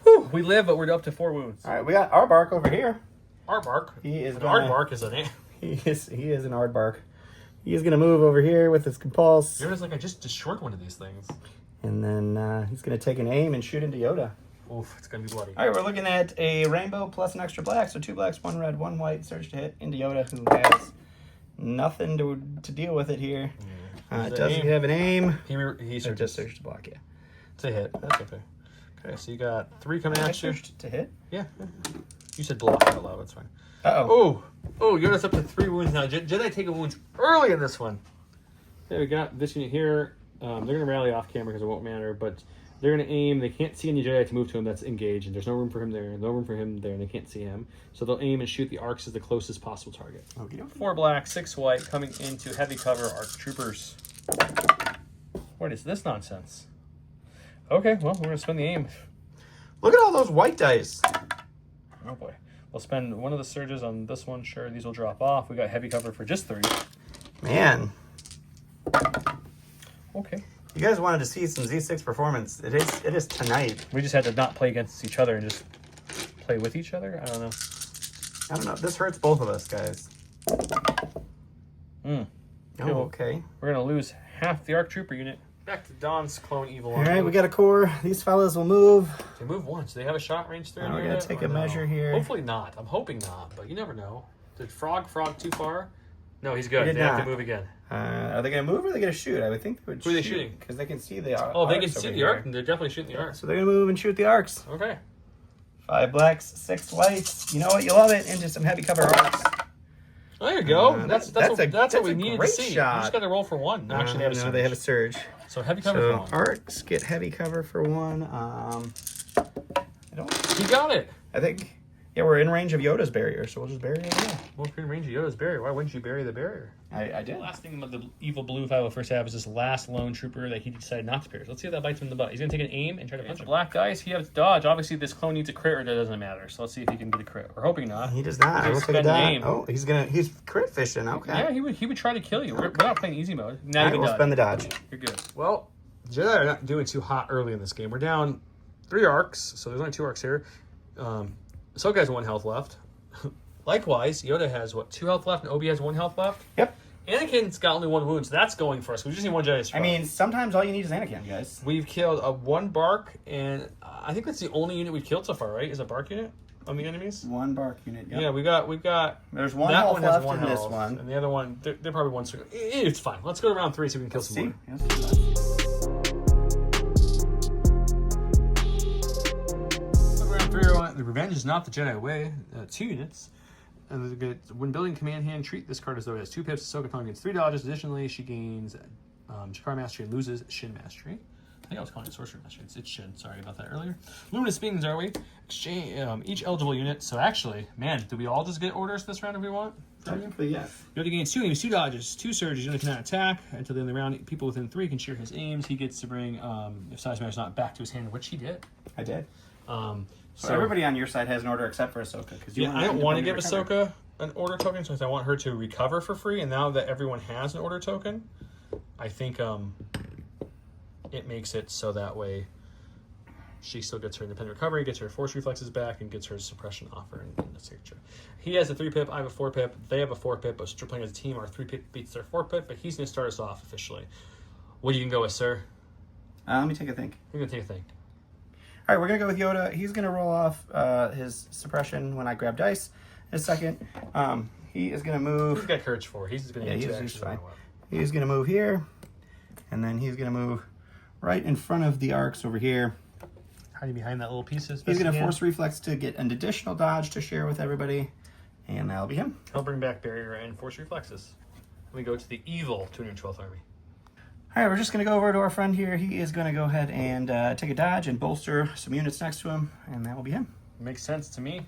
S1: Whew, we live, but we're up to 4 wounds.
S2: All right, we got our bark over here.
S1: Aardvark.
S2: He is
S1: An
S2: gonna-
S1: Aardvark is a name.
S2: He is an aardvark. He is going to move over here with his compulse.
S1: Yoda's like, I just destroyed one of these things.
S2: And then he's going to take an aim and shoot into Yoda.
S1: Oof, it's going to be bloody.
S2: All right, we're looking at a rainbow plus an extra black. So 2 blacks, 1 red, 1 white. Surge to hit into Yoda, who has nothing to deal with it here. It doesn't have an aim.
S1: He
S2: So just surge to block, yeah.
S1: It's a hit. That's okay. Okay, so you got 3 coming
S2: I
S1: at you.
S2: surged to hit?
S1: Yeah. You said block out loud. That's fine.
S2: Uh-oh.
S1: Oh, Yoda's up to 3 wounds now. Jedi taking wounds early in this one. Okay, we got this unit here. They're going to rally off camera because it won't matter, but they're going to aim. They can't see any Jedi to move to him that's engaged, and there's no room for him there, no room for him there, and they can't see him. So they'll aim and shoot the arcs as the closest possible target.
S2: Okay.
S1: 4 black, 6 white, coming into heavy cover, ARC troopers. What is this nonsense? Okay, well, we're going to spend the aim.
S2: Look at all those white dice.
S1: Oh boy. We'll spend one of the surges on this one. Sure, these will drop off. We got heavy cover for just 3.
S2: Man,
S1: Okay.
S2: you guys wanted to see some Z6 performance. It is tonight.
S1: We just had to not play against each other and just play with each other. I don't know.
S2: I don't know. This hurts both of us, guys.
S1: Hmm.
S2: Oh, okay.
S1: We're going to lose half the ARC trooper unit. Back to Don's clone evil.
S2: All right, we got a core. These fellas will move.
S1: They move once. They have a shot range 3.
S2: We got to take a measure here.
S1: Hopefully not. I'm hoping not, but you never know. Did Frog too far? No, he's good.
S2: He did
S1: They have
S2: not.
S1: to move again.
S2: Are they going to move or are they going to shoot? I would think they would
S1: Who are they shooting?
S2: Because they can see the arcs.
S1: Oh, they can see
S2: over
S1: the
S2: here.
S1: arc. They're definitely shooting the arc.
S2: So they're going to move and shoot the arcs.
S1: Okay.
S2: 5 blacks, 6 whites. You know what? You love it. Into some heavy cover arcs.
S1: Oh, there you go. That's what we
S2: a
S1: needed to
S2: great
S1: see.
S2: shot.
S1: You just got to roll for 1. Actually, they have a surge.
S2: they have a surge.
S1: So heavy cover for
S2: So
S1: 1.
S2: arcs get heavy cover for 1.
S1: He got it.
S2: I think, yeah, we're in range of Yoda's barrier, so we'll just bury it there.
S1: Well, if you're in range of Yoda's barrier, why wouldn't you bury the barrier?
S2: I did.
S1: The last thing about the evil blue 501st have is this last lone trooper that he decided not to bury. So let's see if that bites him in the butt. He's going to take an aim and try to punch him. Black dice, he has dodge. Obviously, this clone needs a crit or that doesn't matter. So let's see if he can get a crit. We're hoping not.
S2: He does not.
S1: He's
S2: We'll take a
S1: spend
S2: dot.
S1: aim.
S2: Oh, he's crit fishing. Okay.
S1: Yeah, he would try to kill you. We're not playing easy mode. Now
S2: All
S1: you
S2: right,
S1: can
S2: we'll
S1: dodge.
S2: spend the dodge.
S1: You're good. Well, Jedi are not doing too hot early in this game. We're down 3 arcs, so there's only 2 arcs here. Ahsoka has 1 health left. Likewise, Yoda has, 2 health left, and Obi has 1 health left?
S2: Yep.
S1: Anakin's got only 1 wound, so that's going for us. We just need 1 Jedi to
S2: I mean, sometimes all you need is Anakin, guys.
S1: we've killed a 1 BARC, and I think that's the only unit we've killed so far, right? Is a BARC unit on the enemies?
S2: 1 BARC unit. Yep.
S1: Yeah, we've got.
S2: There's 1
S1: that
S2: health
S1: one has
S2: left
S1: 1
S2: in
S1: health,
S2: this one.
S1: and the other one, they're probably 1. It's fine. Let's go to round 3 so we can kill some more.
S2: Yes.
S1: Round 3, the revenge is not the Jedi way. 2 units. And when building command hand, treat this card as though it has 2 pips. Ahsoka Tong gains 3 dodges. Additionally, she gains Jakar Mastery and loses Shin Mastery. I think I was calling it Sorcerer Mastery. It's Shin. Sorry about that earlier. Luminous Beings, are we? Exchange each eligible unit. So actually, man, do we all just get orders this round if we want?
S2: Technically, yes.
S1: Yoda gains 2 aims, 2 dodges, 2 surges. Yoda cannot attack until the end of the round. People within 3 can share his aims. He gets to bring, if size matters not, back to his hand, which he did.
S2: I did.
S1: So
S2: everybody on your side has an order except for Ahsoka.
S1: Yeah, I don't want to give Ahsoka an order token since I want her to recover for free. And now that everyone has an order token, I think it makes it so that way She still gets her independent recovery, gets her force reflexes back, and gets her suppression offer in the signature. He has a 3-pip, I have a 4-pip. They have a 4-pip, but since we're playing as a team, our 3-pip beats their 4-pip, but he's going to start us off officially. What are you going to go with, sir?
S2: Let me take a think.
S1: You're going to take a think.
S2: All right, we're going to go with Yoda. He's going to roll off his suppression when I grab dice in a second. He is going to move.
S1: He's got courage for. He's going to
S2: he's fine. He's going to move here, and then he's going to move right in front of the arcs over here.
S1: Hiding behind that little piece.
S2: He's going to force reflex to get an additional dodge to share with everybody, and that'll be him.
S1: He'll bring back barrier and force reflexes. We go to the evil 212th Army.
S2: All right, we're just going to go over to our friend here. He is going to go ahead and take a dodge and bolster some units next to him, and that will be him.
S1: Makes sense to me.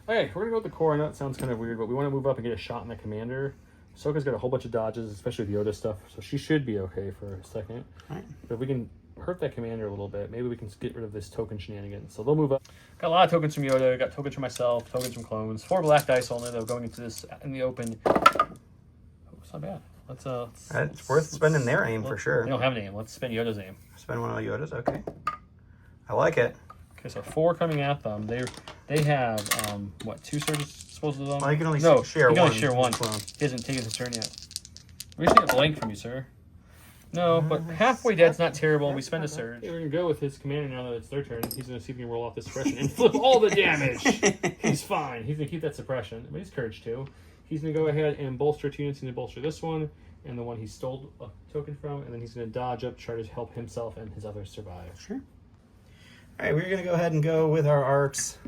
S1: Okay, we're going to go with the core. I know it sounds kind of weird, but we want to move up and get a shot on the commander. Ahsoka's got a whole bunch of dodges, especially with Yoda stuff, so she should be okay for a second.
S2: All right.
S1: But if we can hurt that commander a little bit, maybe we can get rid of this token shenanigans. So they'll move up. Got a lot of tokens from Yoda, got tokens from myself, tokens from clones. 4 black dice only, though, going into this in the open. Oh, it's not bad.
S2: It's worth spending their aim for sure.
S1: They don't have an aim. Let's spend Yoda's aim.
S2: Spend one of Yoda's, okay. I like it.
S1: Okay, so 4 coming at them. They have, what, 2 surges supposedly them?
S2: Well, you can only
S1: he
S2: share one.
S1: can only share one.
S2: Clone.
S1: He hasn't taken his turn yet. We just get a blank from you, sir. No, but halfway dead's not terrible, and we spend a surge. Okay, we're going to go with his commander now that it's their turn. He's going to see if he can roll off the suppression and flip all the damage. He's fine. He's going to keep that suppression, but he's courage too. He's going to go ahead and bolster 2 units. He's going to bolster this one and the one he stole a token from, and then he's going to dodge up, try to help himself and his others survive.
S2: Sure. All right, we're going to go ahead and go with our arcs.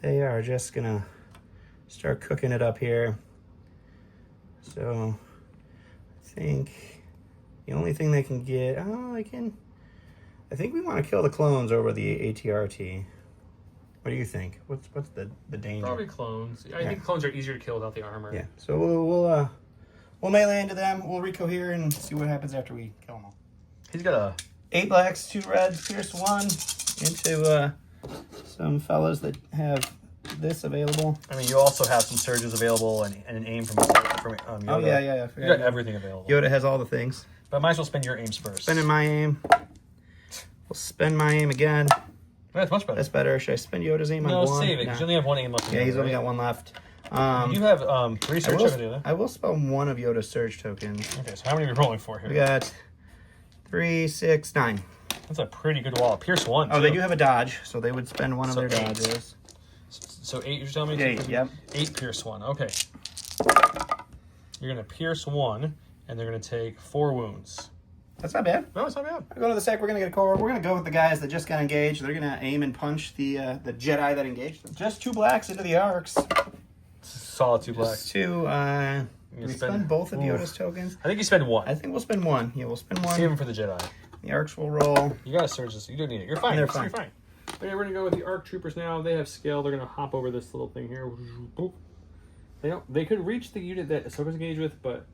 S2: They are just going to start cooking it up here. So I think the only thing they can get, I think we want to kill the clones over the ATRT. What do you think? What's the danger?
S1: Probably clones. I think clones are easier to kill without the armor.
S2: Yeah. So we'll melee into them. We'll recohere and see what happens after we kill them all.
S1: He's got a
S2: 8 blacks, 2 reds, pierce 1 into some fellas that have this available.
S1: I mean, you also have some surges available and an aim from Yoda.
S2: Oh yeah.
S1: You got everything available.
S2: Yoda has all the things.
S1: But I might as well spend your aims first.
S2: Spending my aim. We'll spend my aim again.
S1: That's much better.
S2: That's better. Should I spend Yoda's aim on
S1: No,
S2: 1?
S1: save it, because you only have 1 aim left.
S2: Yeah, he's only got 1 left.
S1: You have 3 surge tokens.
S2: I will spend 1 of Yoda's surge tokens.
S1: Okay, so how many are we rolling for here?
S2: We got 3, 6, 9.
S1: That's a pretty good wall. Pierce 1.
S2: Oh, they do have a dodge, so they would spend 1 of their
S1: 8.
S2: dodges.
S1: So 8, you're telling me?
S2: 8, yep.
S1: 8 pierce 1. Okay. You're going to pierce 1, and they're going to take 4 wounds.
S2: That's not bad.
S1: No, it's not bad.
S2: I go to the sec. We're gonna get a core. We're gonna go with the guys that just got engaged. They're gonna aim and punch the Jedi that engaged them. Just 2 blacks into the arcs.
S1: Solid 2 blacks.
S2: Just 2. Do we spend both of Yoda's tokens?
S1: I think you spend 1.
S2: I think we'll spend 1. Yeah, we'll spend 1.
S1: Save them for the Jedi.
S2: The arcs will roll.
S1: You gotta surge this. You don't need it. You're fine.
S2: They're fine.
S1: You're fine. Okay, we're gonna go with the ARC troopers now. They have skill. They're gonna hop over this little thing here. Boop. They could reach the unit that Ahsoka's engaged with, but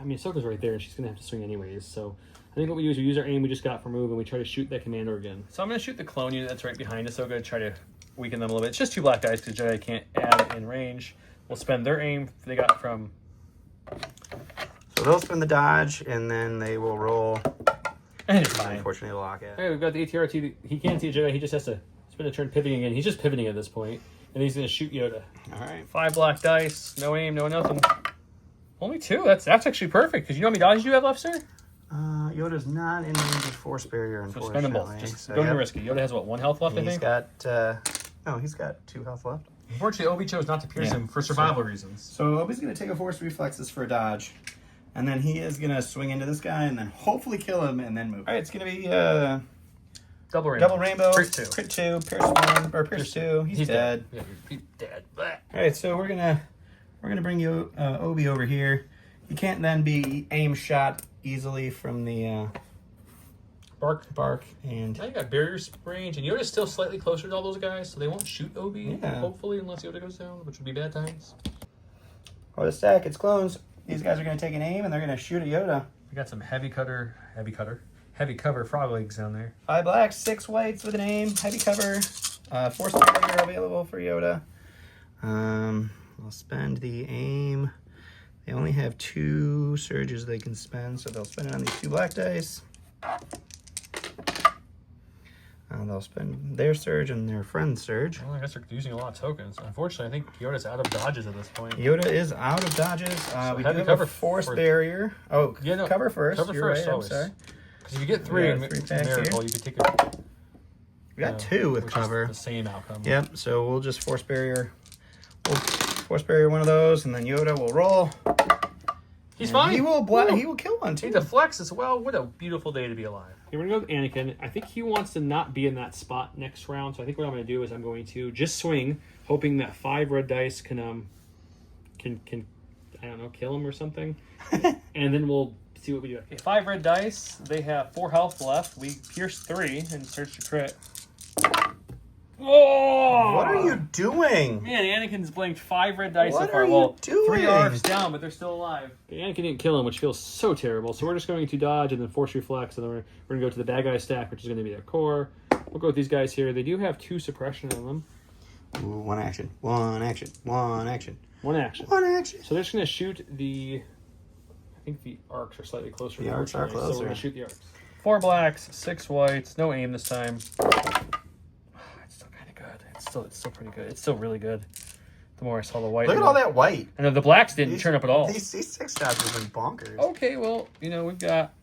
S1: I mean Ahsoka's right there, and she's gonna have to swing anyways. So I think what we do is we use our aim we just got for move, and we try to shoot that commander again. So I'm gonna shoot the clone unit that's right behind Ahsoka, try to weaken them a little bit. It's just 2 black dice because Jedi can't add it in range. We'll spend their aim they got from.
S2: So they'll spend the dodge, and then they will roll.
S1: And it's fine.
S2: Unfortunately, lock it.
S1: Okay, we've got the ATRT. He can't see a Jedi. He just has to spend a turn pivoting again. He's just pivoting at this point, and he's gonna shoot Yoda.
S2: All right.
S1: 5 black dice, no aim, no nothing. Only 2. That's actually perfect. Because you know how many dodges you have left, sir?
S2: Yoda's not in range of force barrier,
S1: So
S2: unfortunately.
S1: spend them both. Just go to risky. Yoda has what, 1 health left,
S2: And
S1: I
S2: he's
S1: think?
S2: he's got 2 health left.
S1: Unfortunately, Obi chose not to pierce him for survival reasons.
S2: So Obi's going to take a force reflexes for a dodge. And then he is going to swing into this guy and then hopefully kill him and then move. All right, it's going to be
S1: Double rainbow.
S2: double rainbow.
S1: Crit 2.
S2: Crit 2. Pierce 1. Or Pierce 2. He's dead.
S1: Yeah, he's dead. Blah.
S2: All right, so we're gonna bring you Obi over here. You can't then be aim shot easily from the
S1: BARC.
S2: and
S1: Now you got barrier range, and Yoda's still slightly closer to all those guys, so they won't shoot Obi,
S2: Yeah.
S1: hopefully, unless Yoda goes down, which would be bad times.
S2: or the stack. It's clones. These guys are gonna take an aim and they're gonna shoot at Yoda.
S1: We got some heavy cover frog legs down there.
S2: 5 blacks, 6 whites with an aim. Heavy cover. Force barrier available for Yoda. I'll spend the aim. They only have 2 surges they can spend, so they'll spend it on these 2 black dice. They'll spend their surge and their friend's surge.
S1: Well, I guess they're using a lot of tokens. Unfortunately, I think Yoda's out of dodges at this point.
S2: Yoda is out of dodges. We do have a force barrier. Oh,
S1: yeah, no,
S2: cover first.
S1: Cover
S2: You're
S1: first,
S2: right,
S1: always.
S2: I'm sorry.
S1: Because if you get three in Miracle, you could take it.
S2: We got two with cover.
S1: The same outcome.
S2: Yep, so we'll just force barrier. We'll force barrier one of those, and then Yoda will roll.
S1: He's fine.
S2: He will he will kill one too.
S1: He deflects as well. What a beautiful day to be alive. Okay, we're gonna go with Anakin. I think he wants to not be in that spot next round. So I think what I'm gonna do is I'm going to just swing, hoping that 5 red dice can I don't know, kill him or something. And then we'll see what we do. Okay, 5 red dice. They have 4 health left. We pierce 3 and search to crit. Oh!
S2: What are you doing?
S1: Man, Anakin's blanked 5 red dice so
S2: What
S1: far.
S2: are you
S1: Well,
S2: doing?
S1: 3 ARFs down, but they're still alive. Okay, Anakin didn't kill him, which feels so terrible. So we're just going to dodge and then force reflex, and then we're going to go to the bad guy stack, which is going to be their core. We'll go with these guys here. They do have 2 suppression on them.
S2: Ooh, one action. One action. One action.
S1: One action.
S2: One action.
S1: So they're just going to shoot the... I think the arcs are slightly closer.
S2: The arcs are closer.
S1: So we're going to shoot the arcs. 4 blacks, 6 whites. No aim this time. It's still pretty good. It's still really good. The more I saw the white.
S2: Look at all that white.
S1: I know the blacks didn't turn up at all.
S2: These 6 shots have been bonkers.
S1: Okay, well, we've got,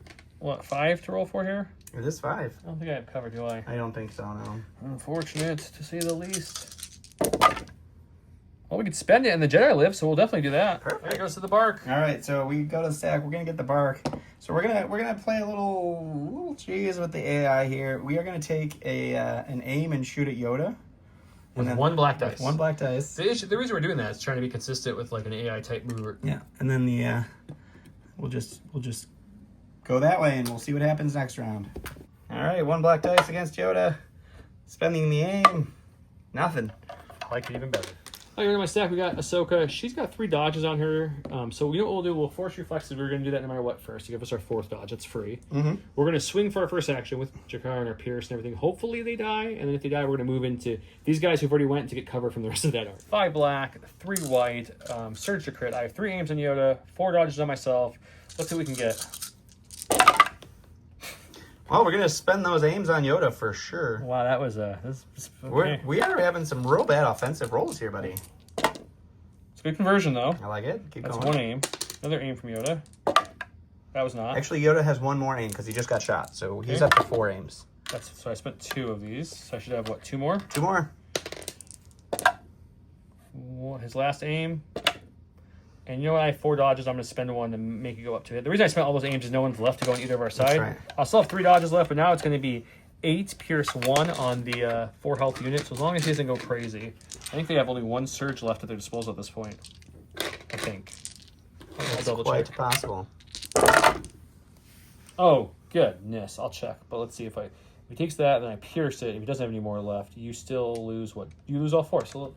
S1: 5 to roll for here?
S2: It is 5.
S1: I don't think I have cover, do I?
S2: I don't think so, no.
S1: Unfortunate, to say the least. Well, we could spend it and the Jedi live, so we'll definitely do that.
S2: Perfect.
S1: There it goes to the BARC.
S2: All right, so we go to the stack. We're gonna get the BARC. So we're gonna play a little cheese with the AI here. We are gonna take an aim and shoot at Yoda.
S1: With 1 black dice.
S2: 1 black dice.
S1: The reason we're doing that is trying to be consistent with like an AI type mover.
S2: Yeah, and then we'll just go that way, and we'll see what happens next round. All right, 1 black dice against Yoda. Spending the aim, nothing.
S1: I like it even better. Okay, in my stack we got Ahsoka. She's got 3 dodges on her. So you know what we'll do? We'll force reflexes. We're going to do that no matter what first. To give us our 4th dodge. It's free.
S2: Mm-hmm.
S1: We're going to swing for our first action with Jakar and our Pierce and everything. Hopefully they die. And then if they die, we're going to move into these guys who've already went to get cover from the rest of that arc. 5 black, 3 white, surge to crit. I have 3 aims on Yoda, 4 dodges on myself. Let's see what we can get.
S2: Well, we're gonna spend those aims on Yoda for sure.
S1: Wow, that was okay.
S2: We are having some real bad offensive rolls here, buddy.
S1: It's a good conversion though.
S2: I like it. Keep
S1: That's
S2: going.
S1: 1 aim. Another aim from Yoda. That was not.
S2: Actually, Yoda has 1 more aim because he just got shot, so he's up to 4 aims.
S1: So I spent 2 of these. So I should have what? 2 more.
S2: 2 more.
S1: His last aim. And you know what? I have 4 dodges. I'm going to spend 1 to make it go up to it. The reason I spent all those aims is no one's left to go on either of our side.
S2: Right.
S1: I'll still have 3 dodges left, but now it's going to be 8 pierce 1 on the 4 health unit. So as long as he doesn't go crazy, I think they have only 1 surge left at their disposal at this point. I think. I'll double
S2: Quite
S1: check.
S2: possible.
S1: Oh goodness! I'll check, but let's see if he takes that, then I pierce it. If he doesn't have any more left, you still lose what? You lose all 4. So look.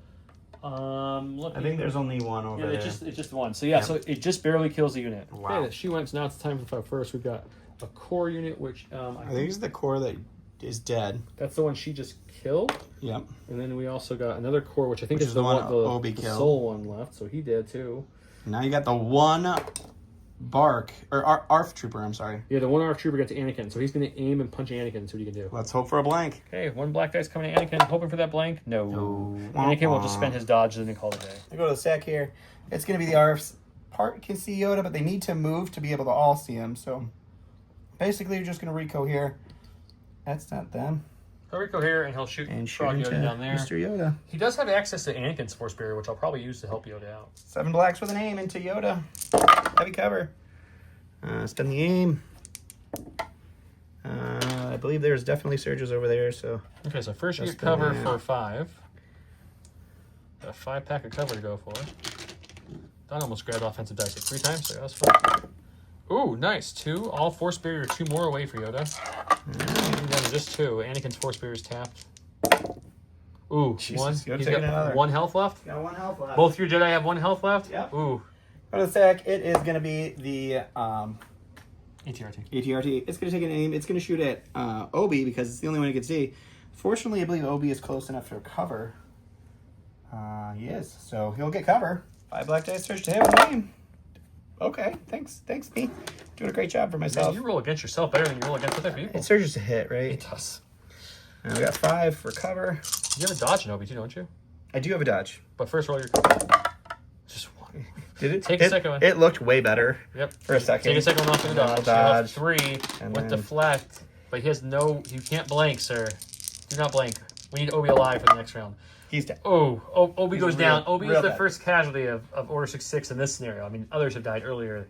S2: I think there's only 1 over there.
S1: It's just 1. So yeah, so it just barely kills the unit.
S2: Wow.
S1: Okay, she went. So now it's time for 5 first. We've got a core unit, which
S2: I think it's the core that is dead.
S1: that's the one she just killed.
S2: Yep.
S1: And then we also got another core, which I think
S2: Which
S1: is the one
S2: Obi
S1: the
S2: killed.
S1: soul one left. So he did too.
S2: Now you got the 1 BARC or ARF trooper. I'm sorry.
S1: Yeah, the 1 ARC trooper got to Anakin, so he's going to aim and punch Anakin. See what he can do.
S2: Let's hope for a blank.
S1: Okay, 1 black dice coming to Anakin, hoping for that blank. No. Anakin will just spend his dodge and then call it a day.
S2: I go to the stack here. It's going to be the ARFs. Part can see Yoda, but they need to move to be able to all see him. So basically, you're just going to Rico here. That's not them.
S1: He'll Rico here, and he'll shoot Frog Yoda down there.
S2: Mr. Yoda.
S1: He does have access to Anakin's Force Barrier, which I'll probably use to help Yoda out.
S2: 7 blacks with an aim into Yoda. Heavy cover. Spend the aim. I believe there's definitely surges over there, so...
S1: Okay, so first you get cover for 5. Got a 5-pack of cover to go for. Don almost grabbed offensive dice like 3 times, so that was fun. Ooh, nice. 2. All Force Barrier, 2 more away for Yoda. Down to just 2. Anakin's Force Barrier is tapped. Ooh,
S2: Jesus,
S1: 1.
S2: Yoda's
S1: He's
S2: taking
S1: got
S2: another.
S1: 1 health left.
S2: Got 1 health left.
S1: Both your Jedi have 1 health left?
S2: Yep.
S1: Ooh.
S2: Go to the stack. It is going to be the...
S1: ATRT.
S2: ATRT. It's going to take an aim. It's going to shoot at Obi because it's the only one it can see. Fortunately, I believe Obi is close enough to cover. He is. So he'll get cover. 5 black dice surge to hit with an aim. Okay. Thanks, me. Doing a great job for myself.
S1: Man, you roll against yourself better than you roll against other people.
S2: It surges to hit, right?
S1: It does.
S2: And we got 5 for cover.
S1: You have a dodge in Obi too, don't you?
S2: I do have a dodge.
S1: But first roll your cover. Just one.
S2: Did it?
S1: Take a second one.
S2: It looked way better.
S1: Yep.
S2: For a second.
S1: Take a second one off in the dodge.
S2: Dodge.
S1: 3
S2: And
S1: with
S2: then...
S1: deflect. But he has no... You can't blank, sir. Do not blank. We need Obi alive for the next round.
S2: He's dead.
S1: Obi goes down. Obi is the
S2: dead.
S1: first casualty of Order 66 in this scenario. I mean, others have died earlier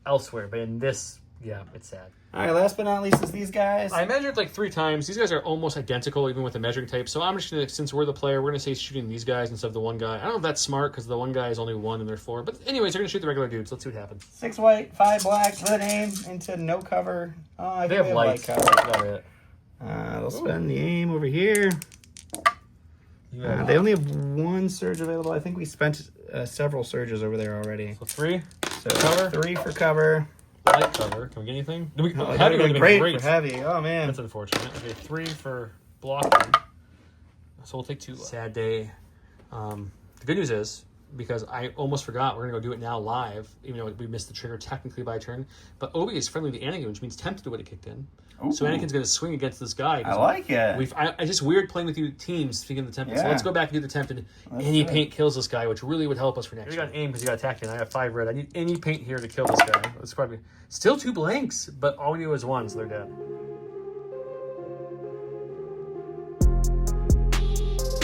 S1: elsewhere, but in this, yeah, it's sad.
S2: All right, last but not least is these guys.
S1: I measured like 3 times. These guys are almost identical, even with the measuring tape. So I'm just going to, since we're the player, we're going to say shooting these guys instead of the one guy. I don't know if that's smart because the one guy is only 1 and they're 4. But anyways, they're going to shoot the regular dudes. Let's see what happens.
S2: 6 white, 5 black, good aim into no cover. Oh, I
S1: They
S2: think
S1: have lights.
S2: light cover.
S1: That's about it.
S2: They'll spend the aim over here. They only have 1 surge available. I think we spent several surges over there already.
S1: So 3.
S2: So
S1: Cover.
S2: 3 for cover.
S1: Light cover. Can we get anything?
S2: Heavy would have been great for heavy. Oh, man.
S1: That's unfortunate. Okay, 3 for blocking. So we'll take 2. Sad day. The good news is, because I almost forgot, we're going to go do it now live, even though we missed the trigger technically by a turn. But Obi is friendly to Anakin, which means tempted would have kicked in. Ooh. So Anakin's going to swing against this guy.
S2: I like it.
S1: It's just weird playing with you teams, speaking of the tempted.
S2: Yeah.
S1: So let's go back and do the tempted. Any paint kills this guy, which really would help us for next. We got an aim because you got attack in. I have 5 red. I need any paint here to kill this guy. It's probably still 2 blanks, but all we do is 1, so they're dead.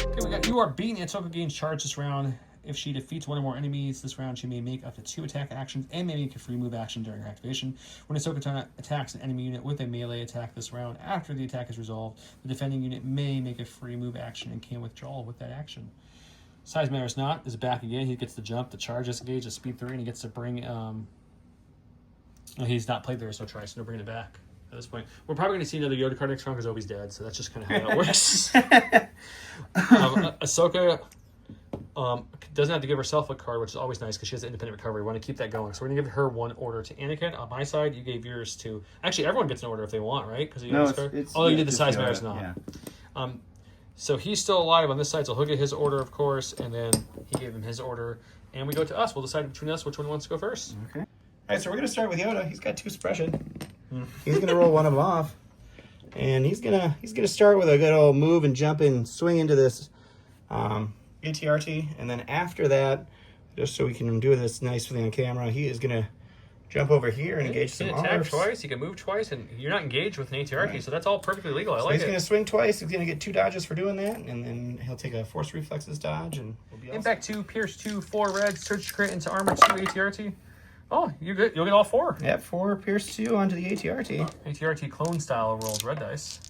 S1: Okay, we got you are beaten. Ahsoka gains charge this round. If she defeats 1 or more enemies this round, she may make up to 2 attack actions and may make a free move action during her activation. When Ahsoka attacks an enemy unit with a melee attack this round, after the attack is resolved, the defending unit may make a free move action and can withdraw with that action. Size matters not. Is back again. He gets the jump, the charge disengage, the speed 3, and he gets to bring... he's not played there, so try, so no bringing it back. At this point, we're probably going to see another Yoda card next round because Obi's dead, so that's just kind of how that works. Ahsoka... doesn't have to give herself a card, which is always nice because she has independent recovery. We want to keep that going. So we're going to give her 1 order to Anakin. On my side, you gave yours to... Actually, everyone gets an order if they want, right? Because you you did the size matters not.
S2: Yeah.
S1: So he's still alive on this side, so he'll get his order, of course, and then he gave him his order. And we go to us. We'll decide between us which one wants to go first.
S2: Okay. All right, so we're going to start with Yoda. He's got 2 suppression. He's going to roll 1 of them off. And he's gonna start with a good old move and jump and swing into this... ATRT, and then after that, just so we can do this nicely on camera, he is going to jump over here and engage some
S1: attack
S2: arms.
S1: twice, he can move twice, and you're not engaged with an ATRT, so that's all perfectly legal. I like it.
S2: He's going to swing twice, he's going to get 2 dodges for doing that, and then he'll take a Force Reflexes dodge, and we'll be
S1: Impact 2, Pierce 2, 4 red, Surge Crit into Armor 2, ATRT. Oh, you're good. You'll get all 4.
S2: Yep, 4 Pierce 2 onto the ATRT.
S1: ATRT clone style rolls red dice.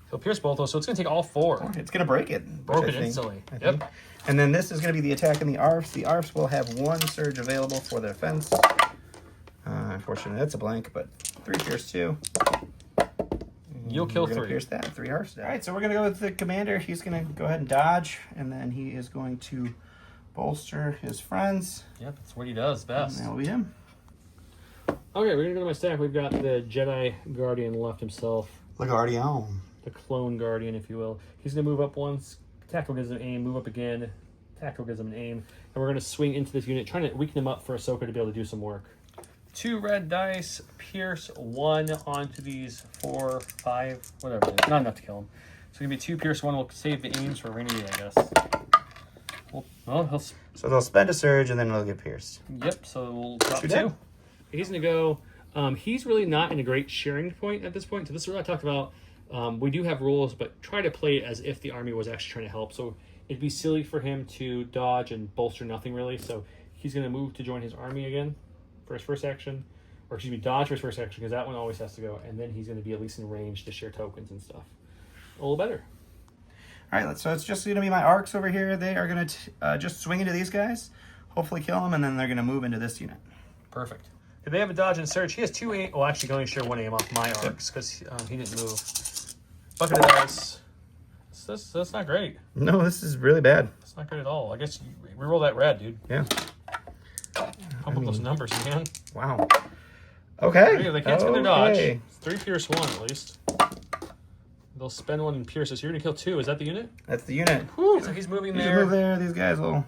S1: He'll pierce both those, so it's going to take all 4.
S2: It's going to break it.
S1: Broke it instantly. Yep.
S2: And then this is going to be the attack in the ARFs. The ARFs will have 1 surge available for the defense. Unfortunately, that's a blank, but 3 pierce 2.
S1: You'll kill 3.
S2: Pierce that. 3 ARFs. All right, so we're going to go with the commander. He's going to go ahead and dodge, and then he is going to bolster his friends.
S1: Yep, that's what he does best.
S2: And that'll be him.
S1: Okay, we're going to go to my stack. We've got the Jedi Guardian left himself.
S2: The Guardian.
S1: The clone Guardian, if you will. He's going to move up once. Tactical gives him an aim. Move up again. Tactical gives him an aim. And we're going to swing into this unit, trying to weaken him up for Ahsoka to be able to do some work. 2 red dice. Pierce 1 onto these 4, 5, whatever it is. Not enough to kill him. So it's going to be 2 pierce 1. We'll save the aims for a rainy day, I guess.
S2: So they'll spend a surge, and then they'll get pierced.
S1: Yep, so we'll drop 2. He's going to go... he's really not in a great sharing point at this point. So this is what I talked about. We do have rules, but try to play it as if the army was actually trying to help. So it'd be silly for him to dodge and bolster nothing really. So he's going to move to join his army again for his first action. Or excuse me, dodge for his first action, because that one always has to go. And then he's going to be at least in range to share tokens and stuff. A little better.
S2: All right, so it's just going to be my arcs over here. They are going to just swing into these guys, hopefully kill them, and then they're going to move into this unit.
S1: Perfect. Did they have a dodge and surge? He has 2 aim. Well, actually, going to share 1 aim off my arcs because he didn't move. Bucket of dice. That's not great.
S2: No, this is really bad.
S1: It's not good at all. I guess we roll that red, dude.
S2: Yeah.
S1: Pump up those numbers, man.
S2: Wow. Okay.
S1: They can't spend their dodge. It's 3 pierce 1 at least. They'll spend 1 and pierce this. You're going to kill 2. Is that the unit?
S2: That's the unit.
S1: Whew, so he's moving there.
S2: Move there. These guys will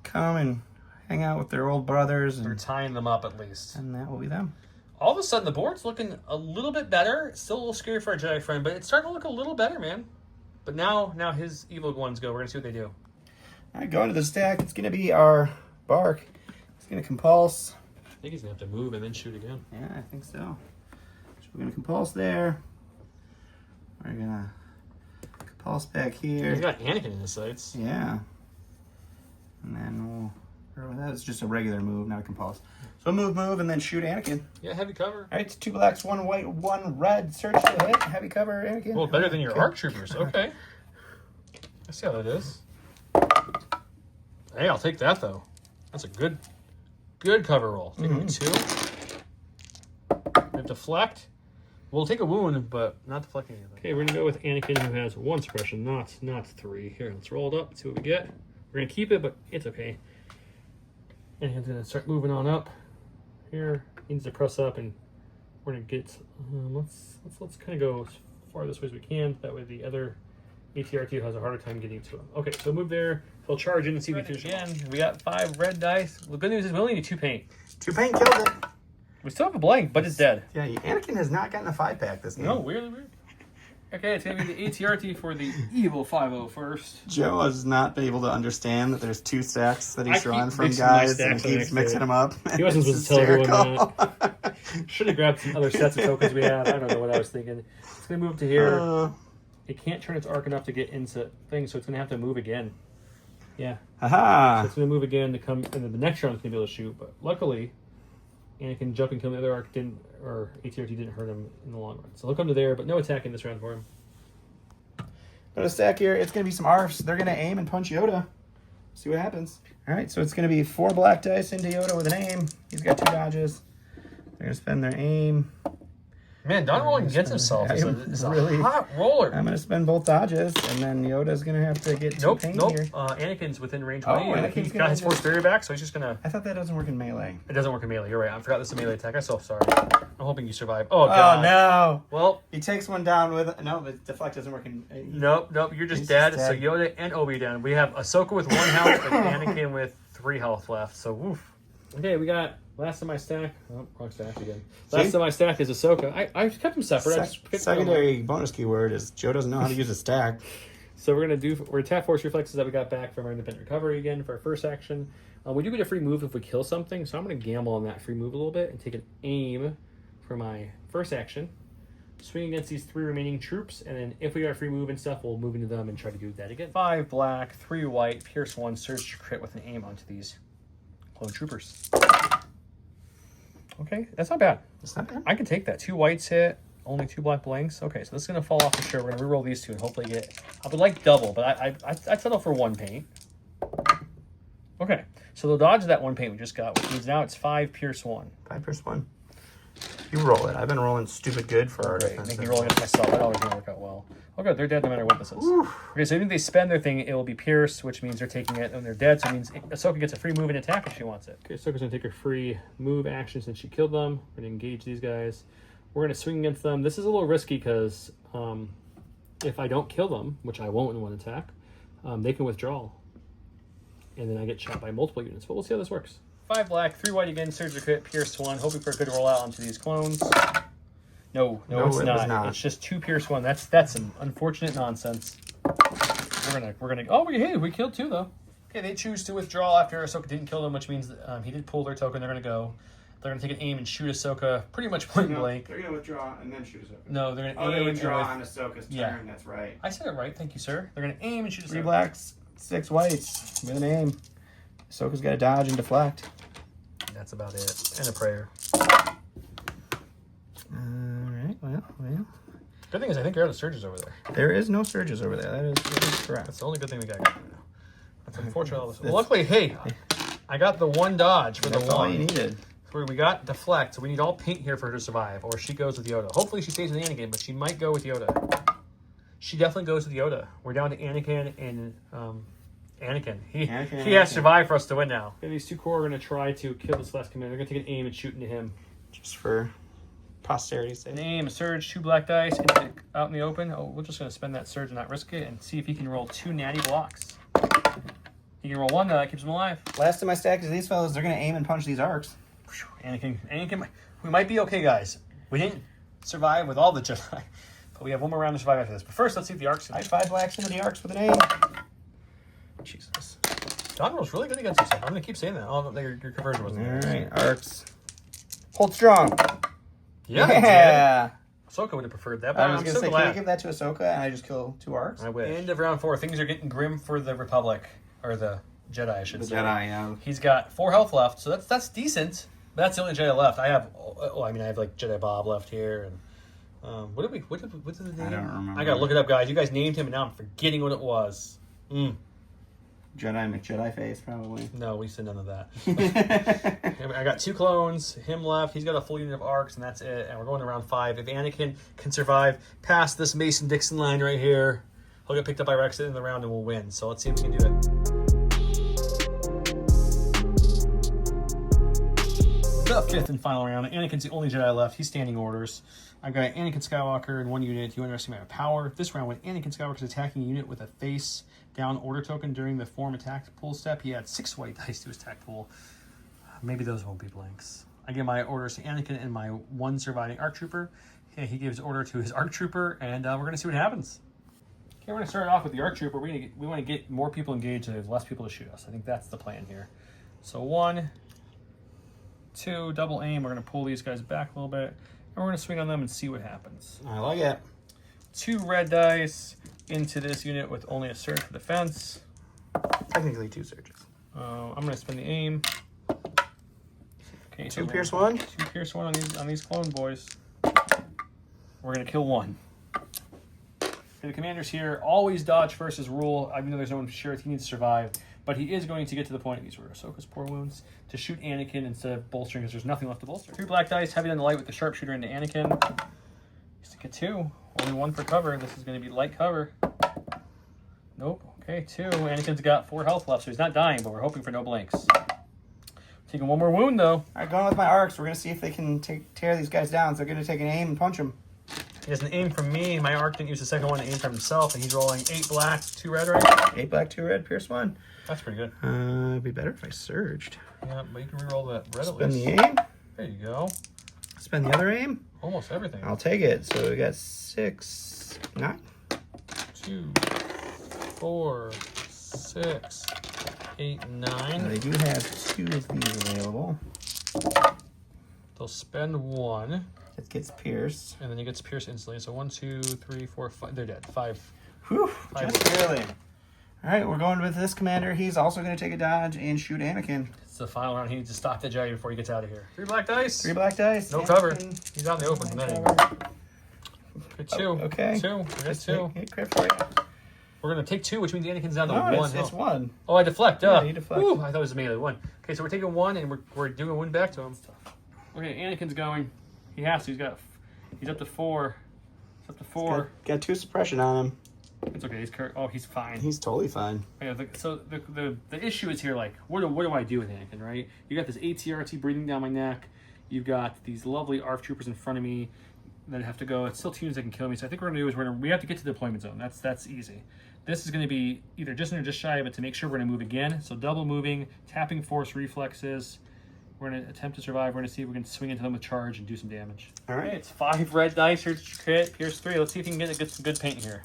S2: come and hang out with their old brothers.
S1: They're
S2: And
S1: tying them up at least.
S2: And that will be them.
S1: all of a sudden the board's looking a little bit better. It's still a little scary for our Jedi friend, but it's starting to look a little better, man. But now his evil ones go. We're going to see what they do.
S2: All right, going to the stack. It's going to be our BARC. It's going to compulse.
S1: I think he's going to have to move and then shoot again.
S2: Yeah, I think so. So we're going to compulse there. We're going to compulse back here.
S1: He's got Anakin in his sights.
S2: Yeah. And then that's just a regular move, not a compulse. So move, and then shoot Anakin.
S1: Yeah, heavy cover.
S2: All right, it's 2 blacks, 1 white, 1 red. Surge to hit. Heavy cover, Anakin.
S1: Well, better than your ARC troopers. Okay. I see how that is. Hey, I'll take that, though. That's a good cover roll. Take a 2. We have deflect. We'll take a wound, but not deflecting anything. Okay, we're going to go with Anakin, who has 1 suppression, not 3. Here, let's roll it up, see what we get. We're going to keep it, but it's okay. Anakin's going to start moving on up. Here, he needs to press up, and we're going to get... let's kind of go as far this way as we can. That way the other ATRT has a harder time getting to him. Okay, so move there. He'll charge in and see if we finish again. We got 5 red dice. The good news is we only need 2 paint.
S2: 2 paint killed it.
S1: We still have a blank, but it's dead.
S2: Yeah, Anakin has not gotten a 5-pack this game.
S1: No, weirdly weird. Okay, it's going to be the ATRT for the evil 5-0 first.
S2: Joe has not been able to understand that there's 2 stacks that he's drawn from
S1: mixing
S2: guys,
S1: my
S2: and he
S1: stacks
S2: keeps mixing them up.
S1: He wasn't supposed to tell everyone that. Should have grabbed some other sets of tokens we have. I don't know what I was thinking. It's going to move to here. It can't turn its arc enough to get into things, so it's going to have to move again. Yeah.
S2: Aha!
S1: So it's going to move again to come, and then the next round it's going to be able to shoot. But luckily, Anakin jumping kill the other arc or ATRT didn't hurt him in the long run. So he'll come to there, but no attack in this round for him.
S2: Got a stack here. It's going to be some ARFs. They're going to aim and punch Yoda. See what happens. All right, so it's going to be 4 black dice into Yoda with an aim. He's got 2 dodges. They're going to spend their aim.
S1: Man, Don rolling against himself is a hot roller.
S2: I'm going to spend both dodges, and then Yoda's going to have to get 2 paint here.
S1: Anakin's within range.
S2: Anakin's
S1: he got his force barrier back, so he's just going to...
S2: I thought that doesn't work in melee.
S1: It doesn't work in melee. You're right. I forgot this is a melee attack. I'm so sorry. I'm hoping you survive. Oh, God.
S2: Oh, no.
S1: Well...
S2: He takes one down with... No, the deflect doesn't work in...
S1: Nope. You're just dead. So Yoda and Obi down. We have Ahsoka with 1 health and Anakin with 3 health left. So, woof. Okay, we got... Last of my stack. Oh, wrong stack again. Last of my stack is Ahsoka. I kept them separate.
S2: Secondary bonus keyword is Joe doesn't know how to use a stack.
S1: So we're gonna tap force reflexes that we got back from our independent recovery again for our first action. We do get a free move if we kill something, so I'm gonna gamble on that free move a little bit and take an aim for my first action. Swing against these 3 remaining troops, and then if we got a free move and stuff, we'll move into them and try to do that again. 5 black, 3 white, pierce 1, surge to crit with an aim onto these clone troopers. Okay, that's not bad.
S2: That's not bad.
S1: I can take that. 2 whites hit, only 2 black blanks. Okay, so this is going to fall off for sure. We're going to reroll these 2 and hopefully get... I would like double, but I'd settle for 1 paint. Okay, so they'll dodge that 1 paint we just got, which means now it's 5 pierce 1.
S2: 5 pierce 1. You roll it. I've been rolling stupid good for our defense.
S1: Make me roll against myself. That always going to work out well. Okay, they're dead no matter what this is. Okay, so even if they spend their thing, it will be pierced, which means they're taking it and they're dead. So it means Ahsoka gets a free move and attack if she wants it. Okay, Ahsoka's going to take her free move action since she killed them. We're going to engage these guys. We're going to swing against them. This is a little risky because if I don't kill them, which I won't in 1 attack, they can withdraw. And then I get shot by multiple units. But we'll see how this works. 5 black, 3 white again, surge to crit, pierce 1, hoping for a good rollout onto these clones. No, it's not. It's just 2 pierce 1. That's some unfortunate nonsense. We're gonna. Oh, we killed 2 though. Okay, they choose to withdraw after Ahsoka didn't kill them, which means that, he did pull their token. They're gonna go. They're gonna take an aim and shoot Ahsoka pretty much point blank.
S2: They're gonna withdraw and then shoot Ahsoka.
S1: No, they're gonna aim.
S2: They withdraw on Ahsoka's turn. Yeah. That's right.
S1: I said it right. Thank you, sir. They're gonna aim and shoot Ahsoka.
S2: 3 blacks, 6 whites with an aim. Ahsoka's got to dodge and deflect.
S1: That's about it. And a prayer.
S2: Alright, well.
S1: Good thing is I think you're out of surges over there.
S2: There is no surges over there. That is correct.
S1: That's the only good thing we got right now. That's unfortunate. Well, luckily, hey, I got the 1 dodge for
S2: That's
S1: the 1.
S2: all you needed.
S1: We got deflect, so we need all paint here for her to survive, or she goes with Yoda. Hopefully she stays with Anakin, but she might go with Yoda. She definitely goes with Yoda. We're down to Anakin and Anakin. He has to survive for us to win now. And these 2 core are going to try to kill this last commander. They're going to take an aim and shoot into him.
S2: Just for posterity's sake.
S1: An aim, a surge, 2 black dice, out in the open. Oh, we're just going to spend that surge and not risk it and see if he can roll 2 natty blocks. He can roll 1, though. That keeps him alive.
S2: Last of my stack is these fellas. They're going to aim and punch these arcs.
S1: Anakin. We might be okay, guys. We didn't survive with all the Jedi, but we have one more round to survive after this. But first, let's see if the arcs.
S2: I 5 blacks into the arcs with an aim.
S1: Jesus. Don rolls really good against yourself. I'm going to keep saying that. Oh, your conversion wasn't
S2: All
S1: there.
S2: right, arcs. Hold strong.
S1: Yeah. Ahsoka would have preferred that, but
S2: I was
S1: I'm
S2: going to
S1: so
S2: say,
S1: glad.
S2: can I give that to Ahsoka and I just kill 2 arcs?
S1: I wish. End of round 4. Things are getting grim for the Republic. Or the Jedi, I should say.
S2: The Jedi, yeah.
S1: He's got 4 health left, so that's decent. But that's the only Jedi left. I have like Jedi Bob left here, and what's the name?
S2: I don't remember.
S1: I gotta look it up, guys. You guys named him, and now I'm forgetting what it was.
S2: Jedi McJedi face, probably.
S1: No, we said none of that. I got 2 clones, him left. He's got a full unit of arcs, and that's it. And we're going to round 5. If Anakin can survive past this Mason-Dixon line right here, he'll get picked up by Rex in the round, and we'll win. So let's see if we can do it. The 5th and final round. Anakin's the only Jedi left. He's standing orders. I've got Anakin Skywalker in 1 unit. You underestimate my power. This round, when Anakin Skywalker's attacking a unit with a face down order token during the form attack pool step, he adds 6 white dice to his attack pool. Maybe those won't be blanks. I give my orders to Anakin and my 1 surviving ARC Trooper. He gives order to his ARC Trooper, and we're going to see what happens. Okay, we're going to start off with the ARC Trooper. We want to get more people engaged so there's less people to shoot us. I think that's the plan here. So 1, 2, double aim. We're going to pull these guys back a little bit, and we're going to swing on them and see what happens.
S2: I like it.
S1: 2 red dice into this unit with only a surge for defense.
S2: Technically 2 surges.
S1: I'm going to spend the aim. Okay,
S2: 2 pierce 1.
S1: 2 pierce 1 on these clone boys. We're going to kill 1. Okay, the commanders here always dodge first as rule, even though there's no one sure he needs to survive. But he is going to get to the point, these were Ahsoka's poor wounds, to shoot Anakin instead of bolstering because there's nothing left to bolster. 3 black dice, heavy on the light with the sharpshooter into Anakin. He's to get 2. Only 1 for cover. This is going to be light cover. Nope. Okay, 2. Anakin's got 4 health left, so he's not dying, but we're hoping for no blanks. Taking 1 more wound, though.
S2: All right, going with my arcs. We're going to see if they can tear these guys down. So they're going to take an aim and punch them.
S1: He has an aim from me. My arc didn't use the second one to aim from himself, and he's rolling 8 black, 2 red right?
S2: 8 black, 2 red, pierce 1.
S1: That's pretty good.
S2: It'd be better if I surged.
S1: Yeah, but you can reroll that red at
S2: Spend
S1: least.
S2: the aim.
S1: There you go.
S2: Spend the other aim.
S1: Almost everything.
S2: I'll take it. So we got 6, 9.
S1: 2, 4, 6, 8, 9.
S2: They do have 2 of these available.
S1: They'll spend 1.
S2: It gets pierced.
S1: And then he gets pierced instantly. So 1, 2, 3, 4, 5. They're dead. 5.
S2: Whew,
S1: 5
S2: just barely. All right, we're going with this commander. He's also going to take a dodge and shoot Anakin.
S1: It's the final round. He needs to stop the Jedi before he gets out of here. 3 black dice.
S2: 3 black dice.
S1: No
S2: Anakin.
S1: cover. He's out in the open from that angle. Good 2.
S2: Oh, okay.
S1: 2. That's 2.
S2: Hit crit for you.
S1: We're going to take 2, which means Anakin's down to
S2: No,
S1: 1
S2: it's
S1: health.
S2: 1.
S1: Oh, I deflect.
S2: Yeah, you deflect.
S1: Whew, I thought it was a melee 1. Okay, so we're taking 1, and we're doing a win back to him. Okay, Anakin's going. He has to. He's up to 4. He's up to 4.
S2: Got 2 suppression on him.
S1: It's okay. He's fine.
S2: He's totally fine.
S1: Yeah, so the issue is here, like, what do I do with Anakin, right? You got this ATRT breathing down my neck. You've got these lovely ARF troopers in front of me that have to go. It's still tunes that can kill me. So I think what we're going to do is we have to get to the deployment zone. That's easy. This is going to be either just under or just shy of it to make sure we're going to move again. So double moving, tapping force reflexes. We're going to attempt to survive. We're going to see if we can swing into them with charge and do some damage.
S2: All right.
S1: Okay, it's 5 red dice. Here's crit, pierce 3. Let's see if you can get some good paint here.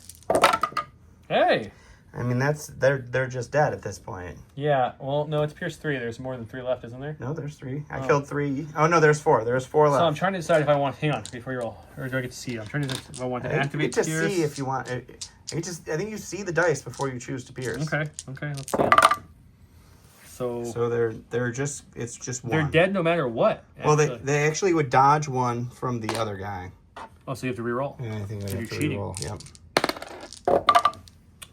S1: Hey!
S2: I mean, they're just dead at this point.
S1: Yeah, well, no, it's pierce 3. There's more than 3 left, isn't there?
S2: No, there's 3. I killed 3. Oh, no, there's 4. There's 4 left.
S1: So I'm trying to decide if I want... Hang on, before you roll. Or do I get to see it? I'm trying to decide if I want to activate
S2: pierce.
S1: pierce.
S2: See if you want. I think you see the dice before you choose to pierce.
S1: Okay, let's see.
S2: So they're just, it's just 1.
S1: They're dead no matter what.
S2: Well, they actually would dodge 1 from the other guy.
S1: Oh, so you have to reroll?
S2: Yeah, I think they
S1: So
S2: have to
S1: you're cheating.
S2: reroll. Yep.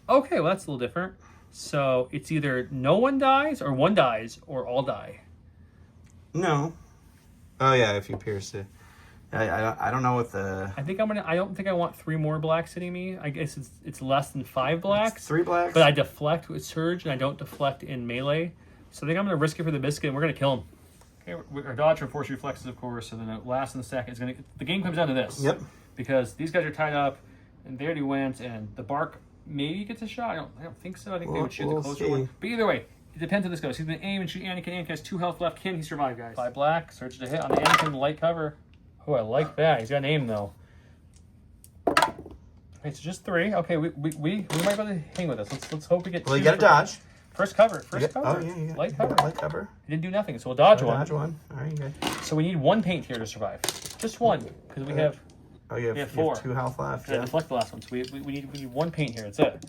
S1: Okay, well, that's a little different. So it's either no one dies, or 1 dies, or all die.
S2: No. Oh yeah, if you pierce it. I don't know what the.
S1: I don't think I want 3 more blacks hitting me. I guess it's less than 5 blacks.
S2: It's 3 blacks.
S1: But I deflect with surge, and I don't deflect in melee. So I think I'm going to risk it for the biscuit, and we're going to kill him. Okay, our dodge or force reflexes, of course. So then the last and the second is going to. The game comes down to this.
S2: Yep.
S1: Because these guys are tied up, and they already went, and the BARC maybe gets a shot. I don't think so. I think they would shoot the closer one. But either way, It depends on this goes. He's been aiming, shoot Anakin. Anakin has 2 health left. Can he survive, guys? 5 black. Search to hit on the Anakin. Light cover. Oh, I like that. He's got an aim, though. Okay, so just 3. Okay, we might be able to hang with us. Let's hope we get 2.
S2: Well, you got to dodge.
S1: First cover. First cover.
S2: Oh, yeah, you got
S1: light cover.
S2: Light cover.
S1: He didn't do nothing, so we'll dodge one.
S2: Dodge one. All right, good.
S1: So we need 1 paint here to survive. Just 1, because we have...
S2: Oh, you have 4. 2 health left.
S1: Yeah, deflect the last one. So we need 1 paint here. That's it.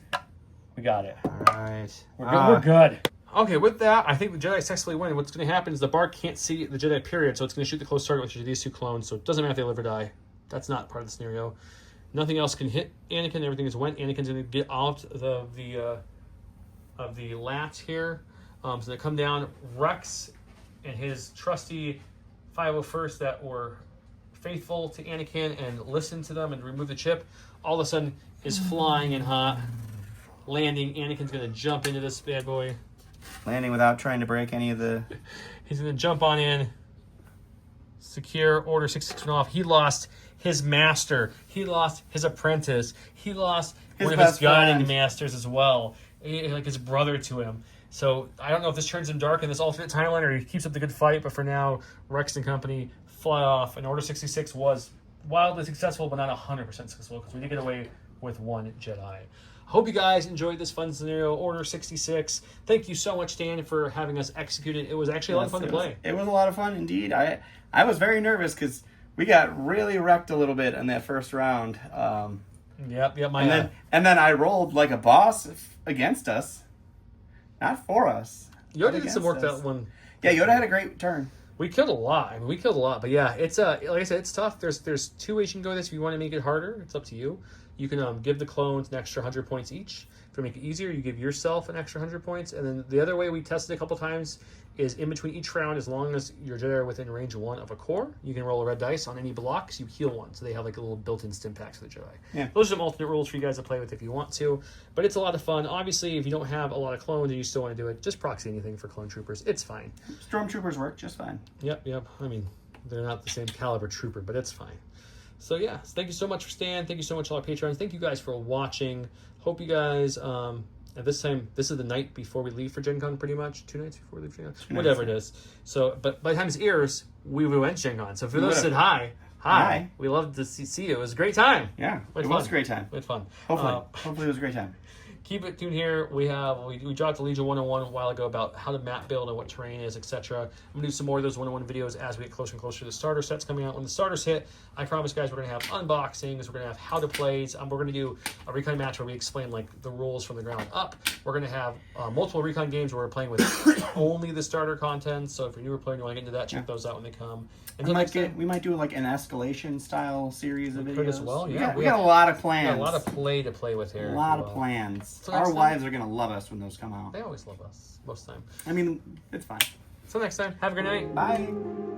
S1: We got it.
S2: All right.
S1: We're good. We're good. Okay, with that, I think the Jedi successfully win. What's going to happen is the BARC can't see the Jedi, period, so it's going to shoot the close target, which are these 2 clones, so it doesn't matter if they live or die. That's not part of the scenario. Nothing else can hit Anakin. Everything is went. Anakin's going to get out of the lat here. So they come down. Rex and his trusty 501st that were faithful to Anakin and listened to them and removed the chip, all of a sudden is flying and hot. Landing. Anakin's going to jump into this bad boy.
S2: Landing without trying to break any of the...
S1: He's going to jump on in. Secure. Order 66 off. He lost his master. He lost his apprentice. He lost one of his guiding masters as well. Like his brother to him. So I don't know if this turns him dark in this alternate timeline or he keeps up the good fight, but for now, Rex and company fly off. And Order 66 was wildly successful, but not 100% successful because we did get away with 1 Jedi. Hope you guys enjoyed this fun scenario, Order 66. Thank you so much, Dan, for having us execute it. It was actually a lot of fun to play.
S2: It was a lot of fun, indeed. I was very nervous because we got really wrecked a little bit in that first round.
S1: Yep.
S2: And then I rolled like a boss against us, not for us.
S1: Yoda did some work that one.
S2: Yeah, Yoda had a great turn.
S1: We killed a lot. But yeah, it's like I said, it's tough. There's 2 ways you can go with this. If you want to make it harder, it's up to you. You can give the clones an extra 100 points each. To make it easier, you give yourself an extra 100 points. And then the other way we tested a couple times is in between each round, as long as your Jedi are within range 1 of a core, you can roll a red dice on any blocks. You heal 1. So they have like a little built-in stim packs for the Jedi.
S2: Yeah.
S1: Those are some alternate rules for you guys to play with if you want to. But it's a lot of fun. Obviously, if you don't have a lot of clones and you still want to do it, just proxy anything for clone troopers. It's fine.
S2: Stormtroopers work just fine.
S1: Yep. I mean, they're not the same caliber trooper, but it's fine. So yeah, thank you so much for Stan. Thank you so much to all our patrons. Thank you guys for watching. Hope you guys, at this time, this is the night before we leave for Gen Con, pretty much. 2 nights before we leave for Gen Con. Whatever it is. So, but by the time this airs, we went Gen Con. So for those that said hi. We love to see you. It was a great time.
S2: Yeah, it was a great time.
S1: We had fun.
S2: Hopefully it was a great time.
S1: Keep it tuned here. We dropped the Legion 101 a while ago about how to map build and what terrain is, etc. I'm going to do some more of those 101 videos as we get closer and closer to the starter sets coming out. When the starters hit, I promise, guys, we're going to have unboxings. We're going to have how to plays. We're going to do a recon match where we explain like the rules from the ground up. We're going to have multiple recon games where we're playing with only the starter content. So if you're a newer player and you want to get into that, check those out when they come.
S2: We might do like an escalation style series of videos
S1: as well. Yeah,
S2: we got a lot of plans.
S1: A lot of play to play with here.
S2: A lot of plans. So our wives are gonna love us when those come out.
S1: They always love us most of the time.
S2: I mean, it's fine.
S1: Till next time. Have a good night.
S2: Bye.